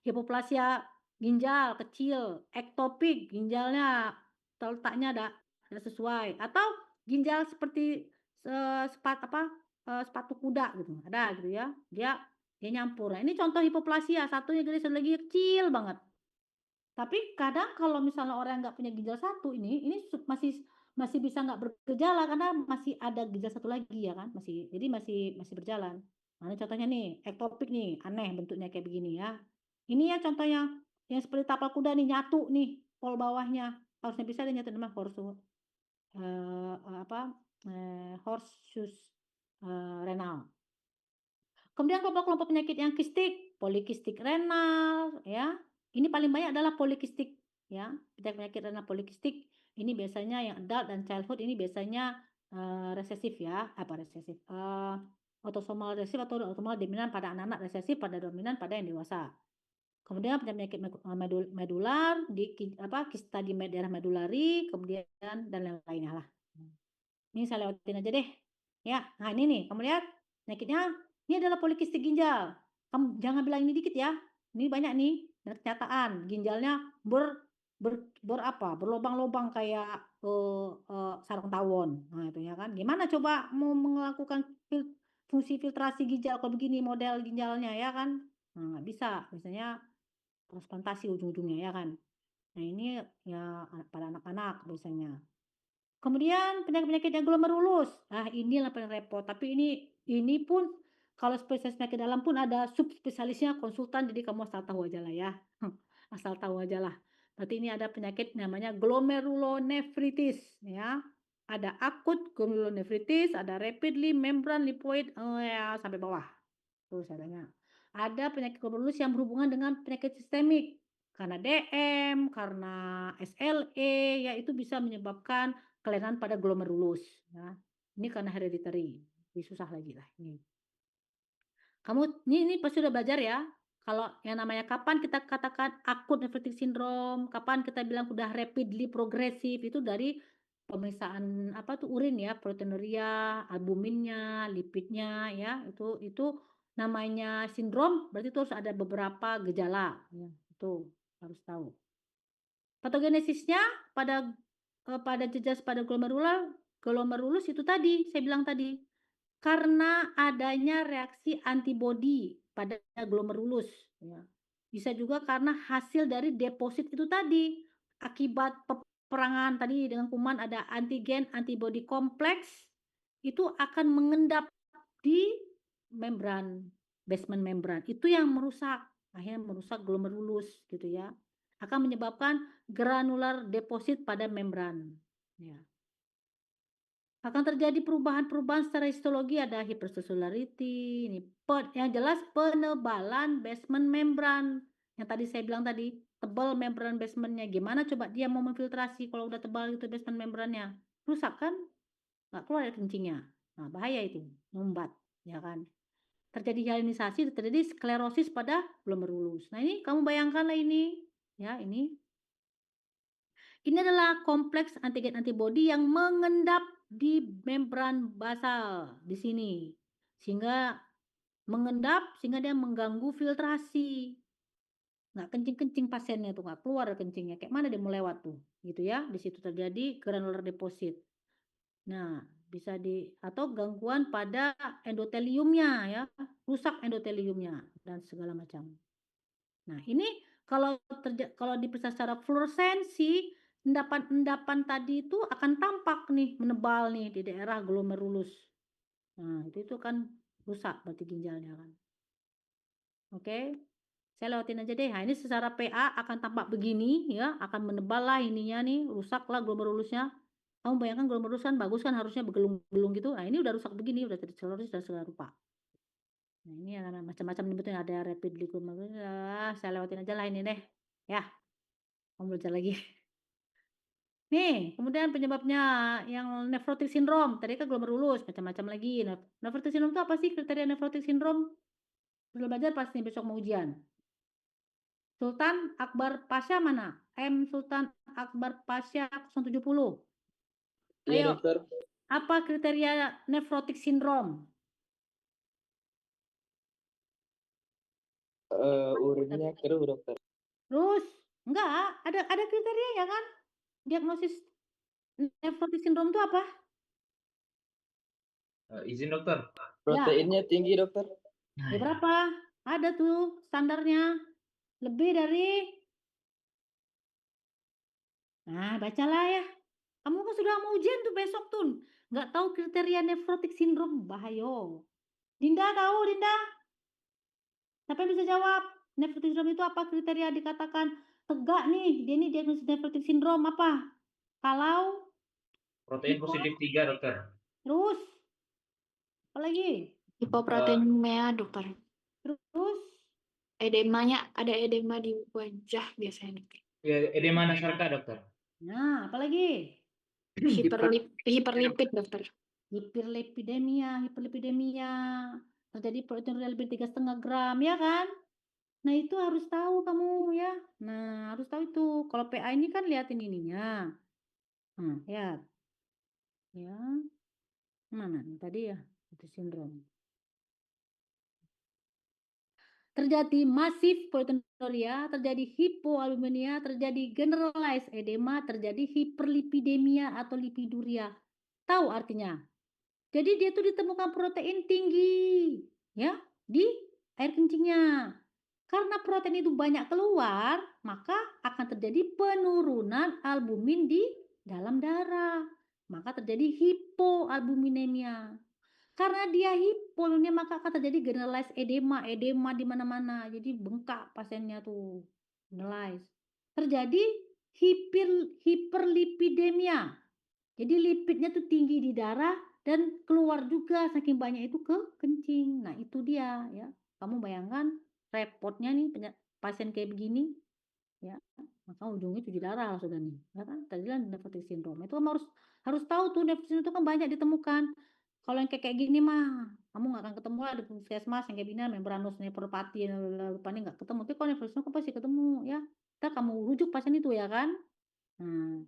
Hipoplasia ginjal kecil, ektopik, ginjalnya letaknya tidak sesuai, atau ginjal seperti sepatu kuda gitu, ada gitu ya, dia nyampur. Nah, ini contoh hipoplasia, satunya gede, satu lagi kecil banget. Tapi kadang kalau misalnya orang nggak punya ginjal satu ini masih bisa nggak bergejala karena masih ada ginjal satu lagi ya kan, jadi masih berjalan. Nah, ini contohnya nih, ektopik nih, aneh bentuknya kayak begini ya. Ini ya contohnya yang seperti tapal kuda nih, nyatu nih pol bawahnya. Harusnya bisa dia nyatu namanya horsus renal. Kemudian kelompok-kelompok penyakit yang kistik, polikistik renal ya. Ini paling banyak adalah polikistik ya, penyakit renal polikistik. Ini biasanya yang adult dan childhood ini biasanya resesif ya, autosomal resesif atau autosomal dominan pada anak-anak, resesif pada dominan pada yang dewasa. Kemudian penyakit medular di kista di daerah medulari, kemudian dan lain-lainnya lah. Ini saya lewatin aja deh. Ya, nah ini nih, kamu lihat penyakitnya ini adalah polikistik ginjal. Kamu jangan bilang ini dikit ya. Ini banyak nih kenyataan ginjalnya berlobang-lobang kayak sarang tawon. Nah, itu ya kan. Gimana coba mau melakukan fungsi filtrasi ginjal kalau begini model ginjalnya ya kan? Nah, nggak bisa. Biasanya transplantasi ujung-ujungnya ya kan. Nah, ini ya pada anak-anak biasanya. Kemudian penyakit-penyakit yang glomerulus. Nah, inilah paling repot. Tapi ini pun kalau spesialis penyakit dalam pun ada subspesialisnya konsultan, jadi kamu asal tahu aja lah ya. Asal tahu aja lah. Berarti ini ada penyakit namanya glomerulonefritis ya. Ada akut glomerulonefritis, ada rapidly membran lipoid ya, sampai bawah. Terus adanya. Ada penyakit glomerulus yang berhubungan dengan penyakit sistemik. Karena DM, karena SLE, ya itu bisa menyebabkan kelainan pada glomerulus. Ya. Ini karena hereditary. Lebih susah lagi lah ini. Kamu ini pasti udah belajar ya. Kalau yang namanya kapan kita katakan akut nephrotic syndrome, kapan kita bilang udah rapidly progressive, itu dari pemeriksaan apa tuh urin ya, proteinuria, albuminnya, lipidnya ya. Itu namanya sindrom, berarti itu harus ada beberapa gejala ya. Itu harus tahu. Patogenesisnya pada jejas pada glomerulus itu tadi saya bilang tadi, karena adanya reaksi antibodi pada glomerulus ya. Bisa juga karena hasil dari deposit itu tadi, akibat peperangan tadi dengan kuman ada antigen antibodi kompleks, itu akan mengendap di membran, basement membran, itu yang merusak, akhirnya merusak glomerulus gitu ya, akan menyebabkan granular deposit pada membran ya. Akan terjadi perubahan-perubahan secara histologi, ada hypercellularity, ini yang jelas penebalan basement membran yang tadi saya bilang tadi, tebal membran basementnya. Gimana coba dia mau memfiltrasi kalau udah tebal itu basement membrannya, rusak kan, nggak keluar dari kencingnya. Nah bahaya itu, ngumbat ya kan. Terjadi hyalinasasi, terjadi sklerosis pada glomerulus. Nah ini kamu bayangkanlah ini ya, ini adalah kompleks antigen antibodi yang mengendap di membran basal di sini, sehingga mengendap sehingga dia mengganggu filtrasi, nggak kencing-kencing pasiennya tuh, nggak keluar kencingnya, kayak mana dia mau lewat tuh gitu ya. Di situ terjadi granular deposit. Nah bisa atau gangguan pada endoteliumnya ya, rusak endoteliumnya dan segala macam. Nah ini kalau diperiksa secara fluoresensi, endapan-endapan tadi itu akan tampak nih, menebal nih di daerah glomerulus. Nah itu kan rusak berarti ginjalnya kan. Oke, saya lewatin aja deh. Nah ini secara PA akan tampak begini ya, akan menebal lah ininya nih, rusak lah glomerulusnya. Kamu bayangkan glomerulus kan bagus kan, harusnya bergelung-gelung gitu. Nah ini udah rusak begini, udah terceluris dan segala rupa. Nah ini macam-macam nyebutnya, ada rapid glomerulus. Saya lewatin aja lah ini deh ya, kamu belajar lagi. Nih kemudian penyebabnya yang nephrotic syndrome, tadi kan glomerulus, macam-macam lagi. Nephrotic syndrome itu apa sih, kriteria nephrotic syndrome? Belum belajar pasti besok mau ujian. Sultan Akbar Pasha mana? M Sultan Akbar Pasha 070. Iya, Ayo, dokter. apa kriteria nephrotic syndrome? Urinnya keruh, dokter. Terus enggak, ada kriteria ya kan? Diagnosis nephrotic syndrome itu apa? Izin dokter. Proteinnya tinggi, dokter. Ya berapa? Ada tuh standarnya. Lebih dari, nah bacalah ya. Kamu kan sudah mau ujian tuh besok tuh. Nggak tahu kriteria nephrotic syndrome, bahayo. Dinda tahu, Dinda? Siapa yang bisa jawab? Nephrotic syndrome itu apa kriteria dikatakan tegak nih, dia ini diagnosis nephrotic syndrome apa? Kalau Protein positif 3 dokter. terus apa lagi? Hipoproteinemia, dokter. Terus Edemanya, ada edema di wajah biasanya, dokter. Ya, edema nasarka dokter. nah apa lagi? Hiperlipid, dokter. Hiperlipidemia, terjadi proteinuria lebih 3,5 gram ya kan? Nah itu harus tahu kamu ya. Nah harus tahu itu. Kalau PA ini kan liatin ininya. Lihat. Ya. Mana nih tadi ya? Itu sindrom. Terjadi masif proteinuria, terjadi hipoalbuminemia, terjadi generalized edema, terjadi hiperlipidemia atau lipiduria. Tahu artinya? Jadi dia tuh ditemukan protein tinggi ya di air kencingnya. Karena protein itu banyak keluar, maka akan terjadi penurunan albumin di dalam darah. Maka terjadi hipoalbuminemia. Karena dia hipoalbuminemia maka akan terjadi generalized edema di mana-mana. Jadi bengkak pasiennya tuh. Generalized. Terjadi hiperlipidemia. Jadi lipidnya tuh tinggi di darah dan keluar juga saking banyak itu ke kencing. Nah, itu dia ya. Kamu bayangkan repotnya nih pasien kayak begini ya. maka ujungnya cuci darah sudah nih, ya kan? Tadi kan nephrotic syndrome. Itu kamu harus tahu tuh nephrotic syndrome itu kan banyak ditemukan. Kalau yang kayak gini mah kamu nggak akan ketemu lah di puskesmas yang kayak gini membranous nephropathy lupa nih nggak ketemu. Tapi kalau nephrotic syndrome pasti ketemu ya. Kita kamu rujuk pasien itu ya kan. Nah,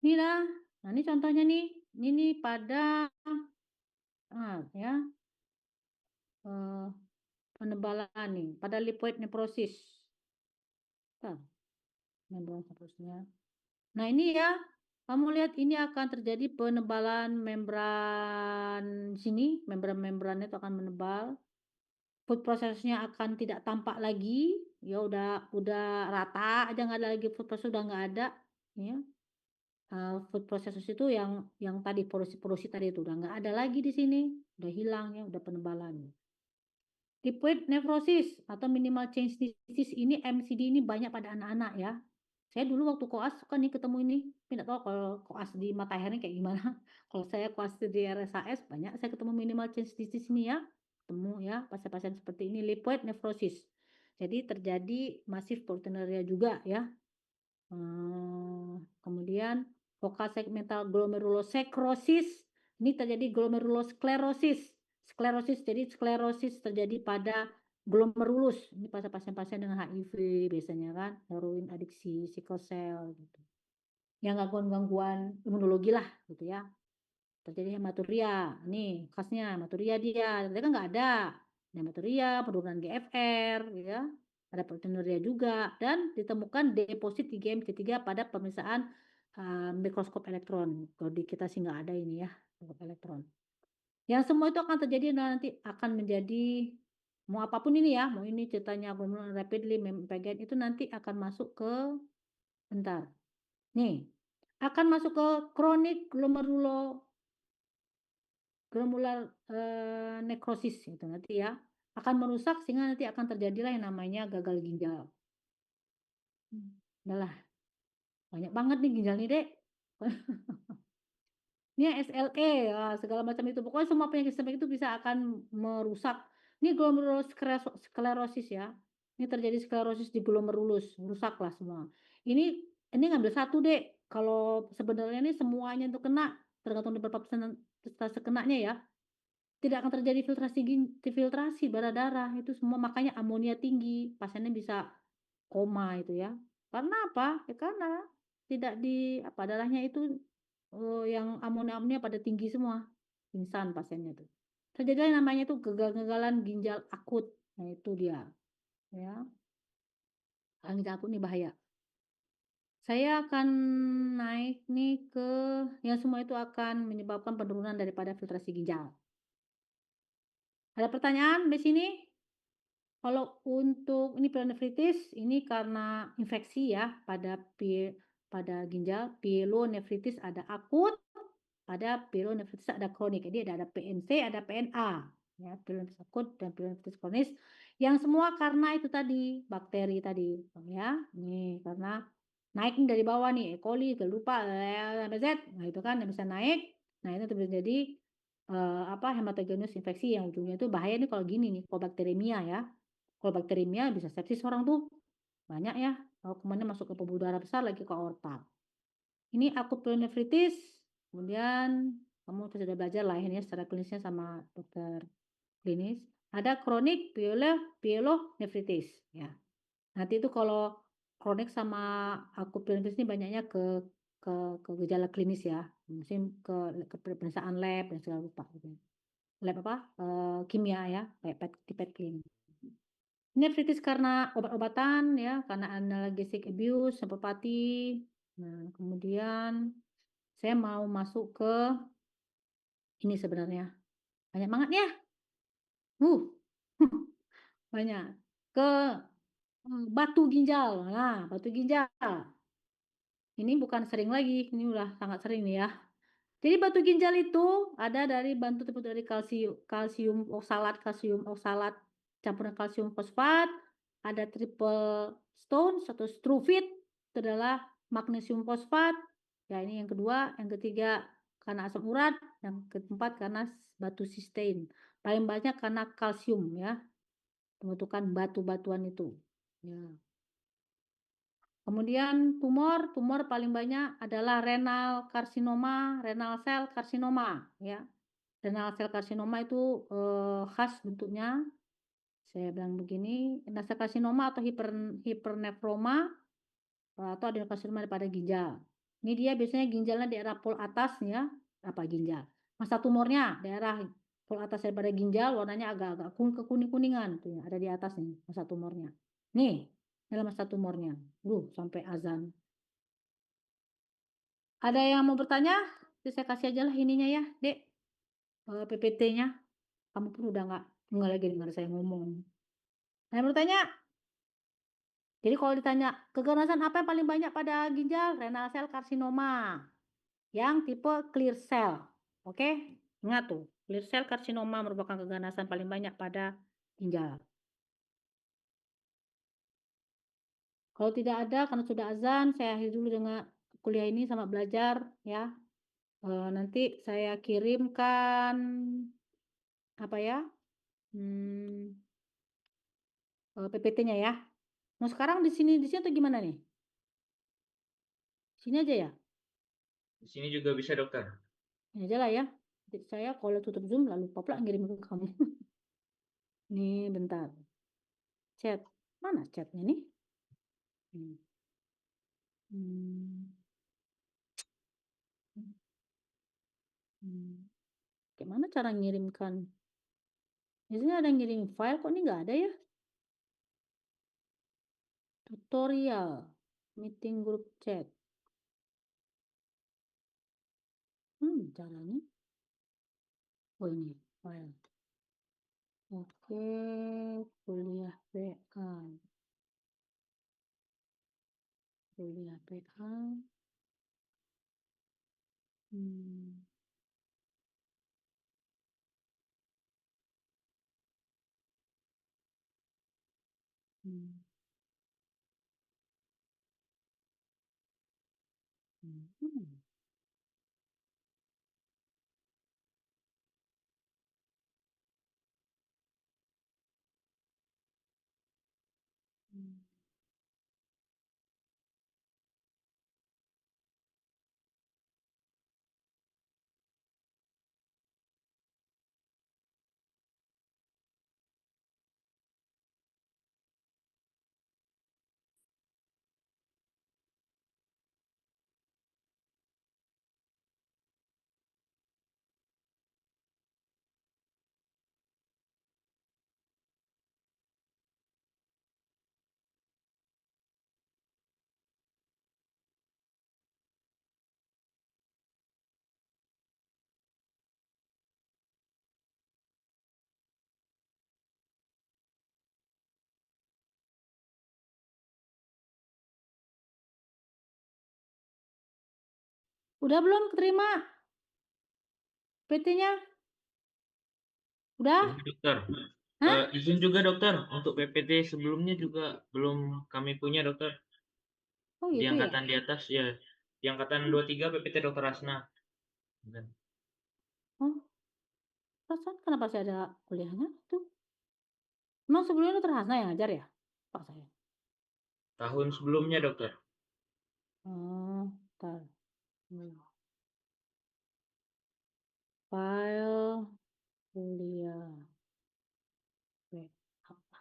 ini lah. Nah, ini contohnya nih. Ini pada ya penebalan nih pada lipoid nephrosis. Membran seterusnya. Nah, ini ya, kamu lihat ini akan terjadi penebalan membran sini, membran-membrannya itu akan menebal. Food processnya akan tidak tampak lagi, ya udah rata aja nggak ada lagi food process udah nggak ada, ya. Food process itu yang tadi porosi tadi itu udah nggak ada lagi di sini, udah hilang ya, udah penebalan. Lipoid nephrosis atau minimal change disease ini MCD ini banyak pada anak-anak ya. Saya dulu waktu koas suka nih ketemu ini, tapi nggak tahu kalau koas di Matahari kayak gimana. Kalau saya koas di RSAS banyak saya ketemu minimal change disease ini ya, ketemu ya pasien-pasien seperti ini lipoid nephrosis. Jadi terjadi masif proteinuria juga ya. Kemudian focal segmental glomerulosclerosis ini terjadi glomerulosclerosis. Jadi sklerosis terjadi pada glomerulus. Ini pada pasien-pasien dengan HIV biasanya kan, heroin adiksi, sickle cell gitu. Yang gangguan imunologi lah gitu ya. Terjadi hematuria. Nih, khasnya hematuria dia. Tadi kan nggak ada. Hematuria, penurunan GFR ya. Ada proteinuria juga dan ditemukan deposit IgM-T3 pada pemeriksaan mikroskop elektron. Kalau di kita sih nggak ada ini ya, mikroskop elektron. Yang semua itu akan terjadi nanti akan menjadi mau apapun ini ya, mau ini ceritanya rapidly mempegan itu nanti akan masuk ke bentar. Nih, akan masuk ke chronic glomerular necrosis itu nanti ya. Akan merusak sehingga nanti akan terjadilah yang namanya gagal ginjal. Udahlah. Banyak banget nih ginjal nih, Dek. Ini SLE, ya, segala macam itu. Pokoknya semua penyakit sistemik itu bisa akan merusak. Ini glomerulosclerosis ya. Ini terjadi sklerosis di glomerulus, rusaklah semua. Ini ngambil satu, Dek. Kalau sebenarnya ini semuanya itu kena, tergantung di berapa persentase kenanya ya. Tidak akan terjadi filtrasi darah itu semua, makanya amonia tinggi, pasiennya bisa koma itu ya. Karena apa? Ya karena tidak darahnya itu yang amonia pada tinggi semua, pingsan pasiennya tuh. Terjadi yang namanya itu kegagalan ginjal akut. Nah, itu dia. Ya. Ginjal akut ini bahaya. Saya akan naik nih ke yang semua itu akan menyebabkan penurunan daripada filtrasi ginjal. Ada pertanyaan di sini? Kalau untuk ini pielonefritis ini karena infeksi ya pada ginjal. Pielonefritis ada akut, ada pielonefritis ada kronik. Jadi ada PNC, ada PNA. Ya, pielonefritis akut dan pielonefritis kronis. Yang semua karena itu tadi, bakteri tadi, ya. Nih, karena naik dari bawah nih, E. coli, lupa sampai Z. Nah, itu kan yang bisa naik. Nah, itu terjadi hematogenus infeksi yang ujungnya itu bahaya nih kalau gini nih, kalau bakteremia ya. Kalau bakteremia bisa sepsis orang tuh. Banyak ya. Kalau kemudian masuk ke pembuluh darah besar lagi ke aorta. Ini akut pielonefritis. Kemudian kamu sudah belajar lah ini secara klinisnya sama dokter klinis. Ada kronik pielonefritis ya. Nanti itu kalau kronik sama akut pielonefritis ini banyaknya ke gejala klinis ya. Mungkin ke pemeriksaan lab dan segala lupa. Lab apa? Kimia ya, kayak pipet klinik. Nefritis karena obat-obatan ya, karena analgesic abuse, hepatitis. Nah, kemudian saya mau masuk ke ini sebenarnya. Banyak banget ya. Banyak. Ke batu ginjal. Nah, batu ginjal. Ini bukan sering lagi, ini udah sangat sering nih ya. Jadi batu ginjal itu ada dari terbuat dari kalsium oksalat, campuran kalsium fosfat, ada triple stone atau struvit, itu adalah magnesium fosfat. Ya, ini yang kedua, yang ketiga karena asam urat, yang keempat karena batu sistein. Paling banyak karena kalsium ya, pembentukan batu-batuan itu. Ya. Kemudian tumor paling banyak adalah renal cell karsinoma ya. Renal cell karsinoma itu khas bentuknya. Saya bilang begini, renal cell karsinoma atau hipernefroma atau adenokarsinoma pada ginjal. Ini dia biasanya ginjalnya daerah pol atas ya, apa ginjal. Masa tumornya daerah pol atas daripada ginjal warnanya agak-agak kekuning-kuningan tuh ya, ada di atas nih masa tumornya. Nih, dalam masa tumornya. Sampai azan. Ada yang mau bertanya? Saya kasih aja lah ininya ya, Dek. PPT-nya. Kamu pun udah nggak lagi dengar saya ngomong. Ada yang bertanya? Jadi kalau ditanya, keganasan apa yang paling banyak pada ginjal? Renal cell karsinoma. Yang tipe clear cell. Oke? Ingat tuh, clear cell karsinoma merupakan keganasan paling banyak pada ginjal. Kalau tidak ada, karena sudah azan, saya akhiri dulu dengan kuliah ini sama belajar ya. Nanti saya kirimkan apa ya? PPT-nya ya. Mau sekarang di sini atau gimana nih? Sini aja ya. Di sini juga bisa dokter. Ini aja lah ya. Jadi saya kalau tutup Zoom lalu lupa pula ngirim ke kamu. Nih bentar. Chat. Mana chatnya nih? Gimana cara ngirimkan? Biasanya ada yang ngirim file, kok ini nggak ada ya? Tutorial. Meeting group chat. Caranya. Oh ini, file. Oke, kuliah PA. Kuliah PA. Udah belum keterima? PT-nya? Udah? Ini dokter. Hah? Izin juga dokter, untuk PPT sebelumnya juga belum kami punya dokter. Oh Di gitu ya? angkatan di atas ya. Di angkatan 23 PPT dokter Asna. Oh, perasaan kenapa saya ada kuliahnya tuh? Emang sebelumnya Dr. Hasna yang ngajar ya? Pak saya. Tahun sebelumnya dokter. Oh, ntar. File kuliah. Apa?